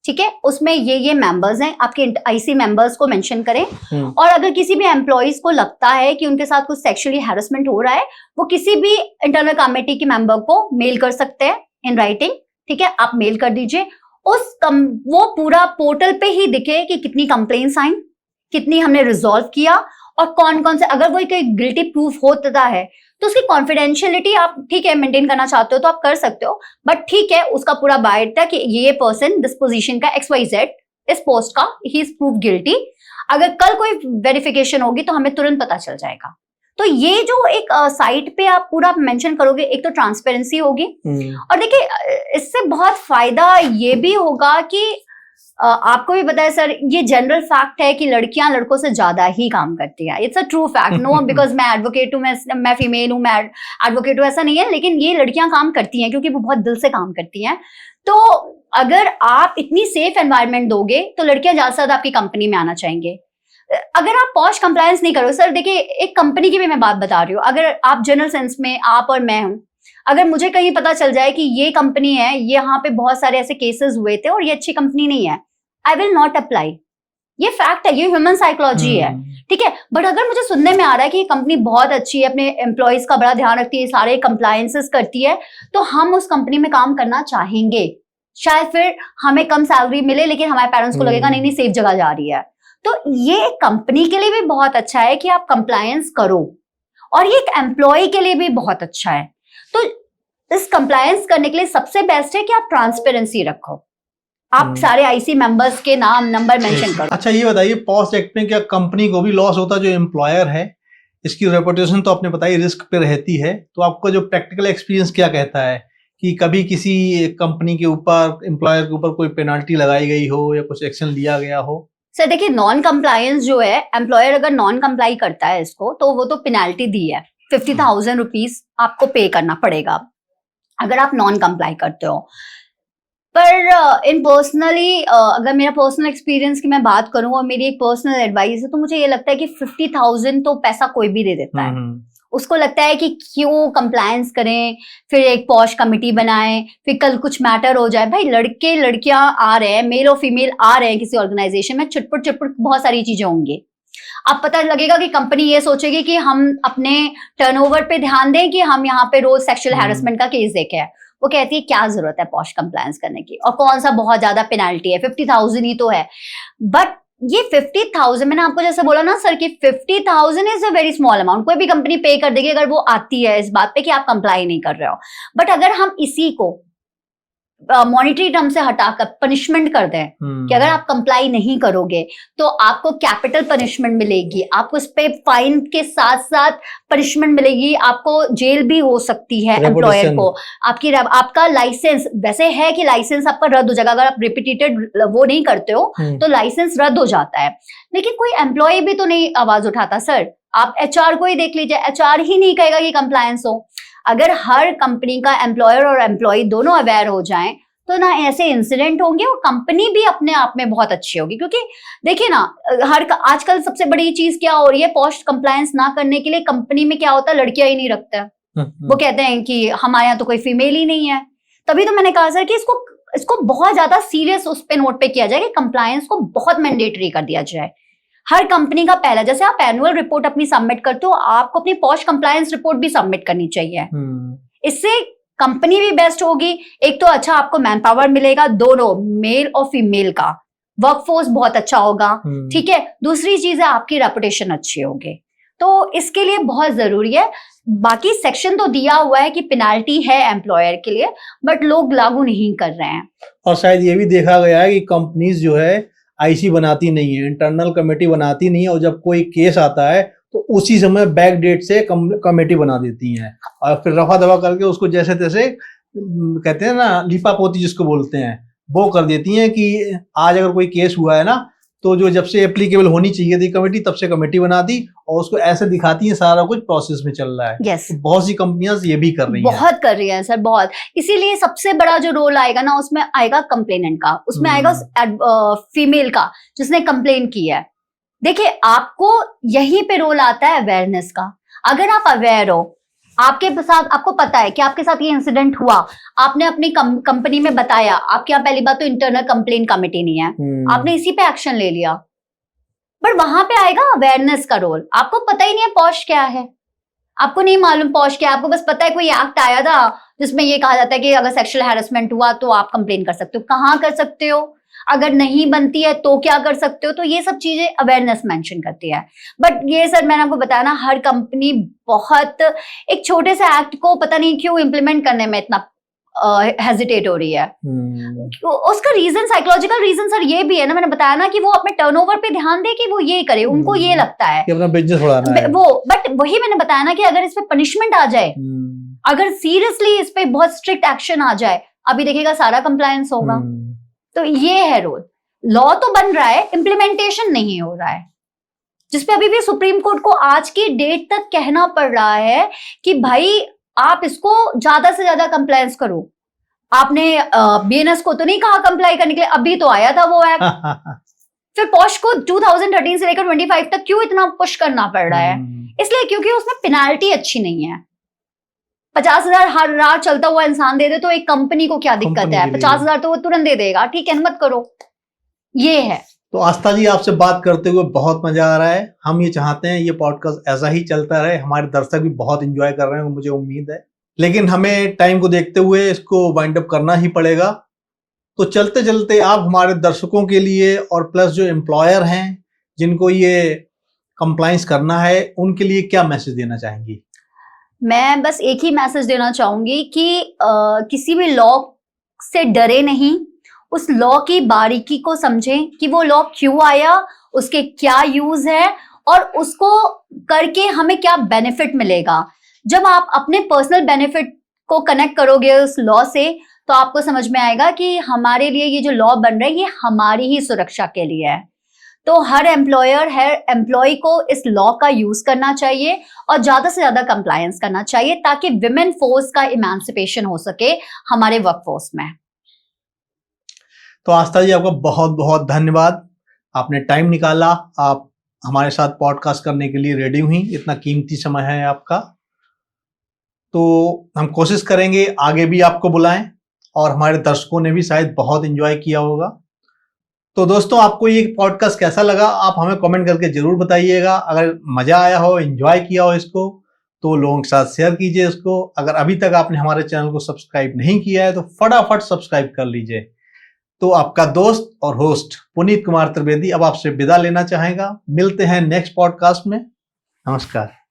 Speaker 2: ठीक है, उसमें ये मेंबर्स हैं, आपके IC मेंबर्स को मेंशन करें। और अगर किसी भी एम्प्लॉइज को लगता है कि उनके साथ कुछ सेक्सुअली हैरेसमेंट हो रहा है, वो किसी भी इंटरनल कमेटी के मेंबर को मेल कर सकते हैं इन राइटिंग, ठीक है? आप मेल कर दीजिए, वो पूरा पोर्टल पे ही दिखे कि कितनी कंप्लेंट्स आई, कितनी हमने रिजॉल्व किया, और कौन कौन से, अगर वो कोई गिल्टी प्रूफ होता है तो उसकी कॉन्फिडेंशियलिटी आप ठीक है मेंटेन करना चाहते हो तो आप कर सकते हो, बट ठीक है, उसका पूरा बायोडाटा कि ये पर्सन दिस पोजीशन का XYZ इस पोस्ट का ही इज प्रूव गिल्टी। अगर कल कोई वेरिफिकेशन होगी तो हमें तुरंत पता चल जाएगा। तो ये जो एक साइट पे आप पूरा मेंशन करोगे, एक तो ट्रांसपेरेंसी होगी, और देखिए इससे बहुत फायदा ये भी होगा कि आपको भी पता है सर, ये जनरल फैक्ट है कि लड़कियां लड़कों से ज्यादा ही काम करती हैं. It's a true fact. No because मैं एडवोकेट हूँ, मैं फीमेल हूँ, मैं एडवोकेट हूँ, ऐसा नहीं है, लेकिन ये लड़कियां काम करती हैं क्योंकि वो बहुत दिल से काम करती हैं. तो अगर आप इतनी सेफ एनवायरनमेंट दोगे तो लड़कियां ज्यादा से ज्यादा आपकी कंपनी में आना चाहेंगे. अगर आप पॉश कंप्लायंस नहीं करोगे सर, देखिए एक कंपनी की भी मैं बात बता रही हूँ. अगर आप जनरल सेंस में, आप और मैं हूँ, अगर मुझे कहीं पता चल जाए कि ये कंपनी है, यहाँ पे बहुत सारे ऐसे केसेस हुए थे और ये अच्छी कंपनी नहीं है, आई विल नॉट अप्लाई. ये फैक्ट है, ये ह्यूमन साइकोलॉजी है, ठीक है. बट अगर मुझे सुनने में आ रहा है कि ये कंपनी बहुत अच्छी है, अपने एम्प्लॉयज का बड़ा ध्यान रखती है, सारे कंप्लायंसेस करती है, तो हम उस कंपनी में काम करना चाहेंगे. शायद फिर हमें कम सैलरी मिले, लेकिन हमारे पेरेंट्स को लगेगा नहीं नहीं सेफ जगह जा रही है. तो ये कंपनी के लिए भी बहुत अच्छा है कि आप कंप्लायंस करो, और ये एक एम्प्लॉय के लिए भी बहुत अच्छा है. तो इस कंप्लायंस करने के लिए सबसे बेस्ट है कि आप ट्रांसपेरेंसी रखो. आप सारे आईसी मेंबर्स के नाम नंबर मेंशन करो.
Speaker 1: अच्छा ये बताइए, पॉश एक्ट में क्या कंपनी को भी लॉस होता है? जो एम्प्लॉयर है, इसकी रेपुटेशन तो आपने बताई रिस्क पे रहती है, तो आपका जो प्रैक्टिकल एक्सपीरियंस क्या कहता है कि कभी किसी कंपनी के ऊपर, एम्प्लॉयर के ऊपर कोई पेनाल्टी लगाई गई हो या कुछ एक्शन लिया गया हो?
Speaker 2: सर देखिए, नॉन कंप्लायंस जो है, एम्प्लॉयर अगर नॉन कंप्लाई करता है इसको, तो वो तो पेनाल्टी दी है, 50,000 रुपीज आपको पे करना पड़ेगा अगर आप नॉन कंप्लाई करते हो. पर इन पर्सनली, अगर मेरा पर्सनल एक्सपीरियंस की मैं बात करूं और मेरी एक पर्सनल एडवाइस है, तो मुझे ये लगता है कि 50,000 तो पैसा कोई भी दे देता है. उसको लगता है कि क्यों कंप्लायंस करें, फिर एक पॉश कमिटी बनाएं, फिर कल कुछ मैटर हो जाए. भाई लड़के लड़कियां आ रहे हैं, मेल और फीमेल आ रहे हैं किसी ऑर्गेनाइजेशन में, चुटपुट चुटपुट बहुत सारी चीजें होंगी. अब पता लगेगा कि कंपनी ये सोचेगी कि हम अपने टर्नओवर पे ध्यान दें कि हम यहाँ पे रोज सेक्सुअल हैरेसमेंट का केस देखे हैं. वो कहती है क्या जरूरत है पॉश कंप्लायंस करने की, और कौन सा बहुत ज्यादा पेनाल्टी है, 50,000 ही तो है. बट ये 50,000, मैंने आपको जैसे बोला ना सर कि 50,000 is a very small amount. कोई भी कंपनी पे कर देगी अगर वो आती है इस बात पे कि आप कंप्लाई नहीं कर रहे हो. बट अगर हम इसी को मॉनिटरी टर्म से हटाकर पनिशमेंट कर दें कि अगर आप कंप्लाई नहीं करोगे तो आपको कैपिटल पनिशमेंट मिलेगी, आपको इस पे फाइन के साथ साथ पनिशमेंट मिलेगी, आपको जेल भी हो सकती है एम्प्लॉयर को. आपका लाइसेंस, वैसे है कि लाइसेंस आपका रद्द हो जाएगा अगर आप रिपीटेड वो नहीं करते हो, तो लाइसेंस रद्द हो जाता है. लेकिन कोई एम्प्लॉय भी तो नहीं आवाज उठाता सर. आप एचआर को ही देख लीजिए, एचआर ही नहीं कहेगा कि कंप्लायंस हो. अगर हर कंपनी का एम्प्लॉयर और एम्प्लॉय दोनों अवेयर हो जाएं, तो ना ऐसे इंसिडेंट होंगे और कंपनी भी अपने आप में बहुत अच्छी होगी. क्योंकि देखिए ना, आजकल सबसे बड़ी चीज क्या हो रही है, पोस्ट कंप्लायंस ना करने के लिए कंपनी में क्या होता है, लड़कियां ही नहीं रखते हैं. वो कहते हैं कि हमारे यहाँ तो कोई फीमेल ही नहीं है. तभी तो मैंने कहा सर कि इसको बहुत ज्यादा सीरियस उस पे नोट पे किया जाए कि कंप्लायंस को बहुत मैंडेटरी कर दिया जाए. हर कंपनी का पहला, जैसे आप एनुअल रिपोर्ट अपनी सबमिट करते हो, आपको अपनी पॉश कंप्लायंस रिपोर्ट भी सबमिट करनी चाहिए. इससे कंपनी भी बेस्ट होगी. एक तो अच्छा आपको मैन पावर मिलेगा, दोनों मेल और फीमेल का वर्कफोर्स बहुत अच्छा होगा, ठीक है. दूसरी चीज है आपकी रेपुटेशन अच्छी होगी. तो इसके लिए बहुत जरूरी है. बाकी सेक्शन तो दिया हुआ है कि पेनाल्टी है एम्प्लॉयर के लिए, बट लोग लागू नहीं कर रहे हैं.
Speaker 1: और शायद ये भी देखा गया है कि कंपनीज जो है आईसी बनाती नहीं है, इंटरनल कमेटी बनाती नहीं है, और जब कोई केस आता है तो उसी समय बैक डेट से कमेटी बना देती हैं और फिर रफा दफा करके उसको जैसे तैसे कहते हैं ना, लिपा पोती जिसको बोलते हैं, वो कर देती हैं कि आज अगर कोई केस हुआ है ना, तो जो जब से एप्लीकेबल होनी चाहिए थी कमेटी, तब से कमेटी बना दी और उसको ऐसे दिखाती हैं सारा कुछ प्रोसेस में चल रहा है.
Speaker 2: yes.
Speaker 1: तो बहुत सी कंपनियां ये भी कर रही हैं,
Speaker 2: बहुत कर रही हैं सर, बहुत. इसीलिए सबसे बड़ा जो रोल आएगा ना, उसमें आएगा कंप्लेनेंट का, उसमें आएगा फीमेल का जिसने कंप्लेन की है. देखिए आपको यहीं पे रोल आता है अवेयरनेस का. अगर आप अवेयर हो, आपके साथ, आपको पता है कि आपके साथ ये इंसिडेंट हुआ, आपने अपनी कंपनी में बताया, आपके यहाँ पहली बात तो इंटरनल कंप्लेन कमेटी नहीं है, आपने इसी पे एक्शन ले लिया. पर वहां पे आएगा अवेयरनेस का रोल. आपको पता ही नहीं है पॉश क्या है, आपको नहीं मालूम पॉश क्या है, आपको बस पता है कोई एक्ट आया था जिसमें ये कहा जाता है कि अगर सेक्सुअल हैरेसमेंट हुआ तो आप कंप्लेन कर सकते हो. कहाँ कर सकते हो, अगर नहीं बनती है तो क्या कर सकते हो. तो ये सब चीजें अवेयरनेस मेंशन करती है. बट ये सर मैंने आपको बताया ना, हर कंपनी बहुत एक छोटे से एक्ट को पता नहीं क्यों इम्प्लीमेंट करने में इतना हेजिटेट हो रही है. उसका रीजन, साइकोलॉजिकल रीजन सर ये भी है ना, मैंने बताया ना कि वो अपने टर्नओवर पे ध्यान दे कि वो ये करे, उनको ये लगता है
Speaker 1: कि अपना बिजनेस बढ़ाना है
Speaker 2: वो. बट वही मैंने बताया ना कि अगर इस पे पनिशमेंट आ जाए, अगर सीरियसली इस पे बहुत स्ट्रिक्ट एक्शन आ जाए, अभी देखिएगा सारा कंप्लायंस होगा. तो ये है रोल. लॉ तो बन रहा है, इम्प्लीमेंटेशन नहीं हो रहा है, जिसपे अभी भी सुप्रीम कोर्ट को आज की डेट तक कहना पड़ रहा है कि भाई आप इसको ज्यादा से ज्यादा कंप्लायंस करो। आपने बीएनएस को तो नहीं कहा कंप्लाई करने के लिए, अभी तो आया था वो एक्ट। फिर पॉश को 2013 से लेकर 25 तक क्यों इतना पुश करना पड़ रहा है? इसलिए क्योंकि उसमें पेनाल्टी अच्छी नहीं है। 50,000 हर रात चलता हुआ इंसान दे दे तो एक कंपनी को क्या दिक्कत है? 50,000 तो वो तुरंत दे देगा, ठीक है मत करो, ये है।
Speaker 1: तो आस्था जी, आपसे बात करते हुए बहुत मजा आ रहा है। हम ये चाहते हैं ये पॉडकास्ट ऐसा ही चलता रहे, हमारे दर्शक भी बहुत एंजॉय कर रहे हैं, मुझे उम्मीद है। लेकिन हमें टाइम को देखते हुए इसको वाइंड अप करना ही पड़ेगा। तो चलते चलते आप हमारे दर्शकों के लिए और प्लस जो एम्प्लॉयर हैं जिनको ये कंप्लायंस करना है, उनके लिए क्या मैसेज देना चाहेंगी?
Speaker 2: मैं बस एक ही मैसेज देना चाहूंगी कि किसी भी लॉ से डरे नहीं, उस लॉ की बारीकी को समझें कि वो लॉ क्यों आया, उसके क्या यूज है और उसको करके हमें क्या बेनिफिट मिलेगा। जब आप अपने पर्सनल बेनिफिट को कनेक्ट करोगे उस लॉ से, तो आपको समझ में आएगा कि हमारे लिए ये जो लॉ बन रहा है ये हमारी ही सुरक्षा के लिए है। तो हर एम्प्लॉयर, हर एम्प्लॉय को इस लॉ का यूज करना चाहिए और ज्यादा से ज्यादा कंप्लायंस करना चाहिए, ताकि विमेन फोर्स का इमेंसिपेशन हो सके हमारे वर्कफोर्स में।
Speaker 1: तो आस्था जी, आपका बहुत बहुत धन्यवाद, आपने टाइम निकाला, आप हमारे साथ पॉडकास्ट करने के लिए रेडी हुई, इतना कीमती समय है आपका। तो हम कोशिश करेंगे आगे भी आपको बुलाएं, और हमारे दर्शकों ने भी शायद बहुत एंजॉय किया होगा। तो दोस्तों, आपको ये पॉडकास्ट कैसा लगा आप हमें कमेंट करके जरूर बताइएगा। अगर मजा आया हो, एंजॉय किया हो इसको, तो लोगों के साथ शेयर कीजिए इसको। अगर अभी तक आपने हमारे चैनल को सब्सक्राइब नहीं किया है तो फटाफट सब्सक्राइब कर लीजिए। तो आपका दोस्त और होस्ट पुनीत कुमार त्रिवेदी अब आपसे विदा लेना चाहेगा। मिलते हैं नेक्स्ट पॉडकास्ट में। नमस्कार।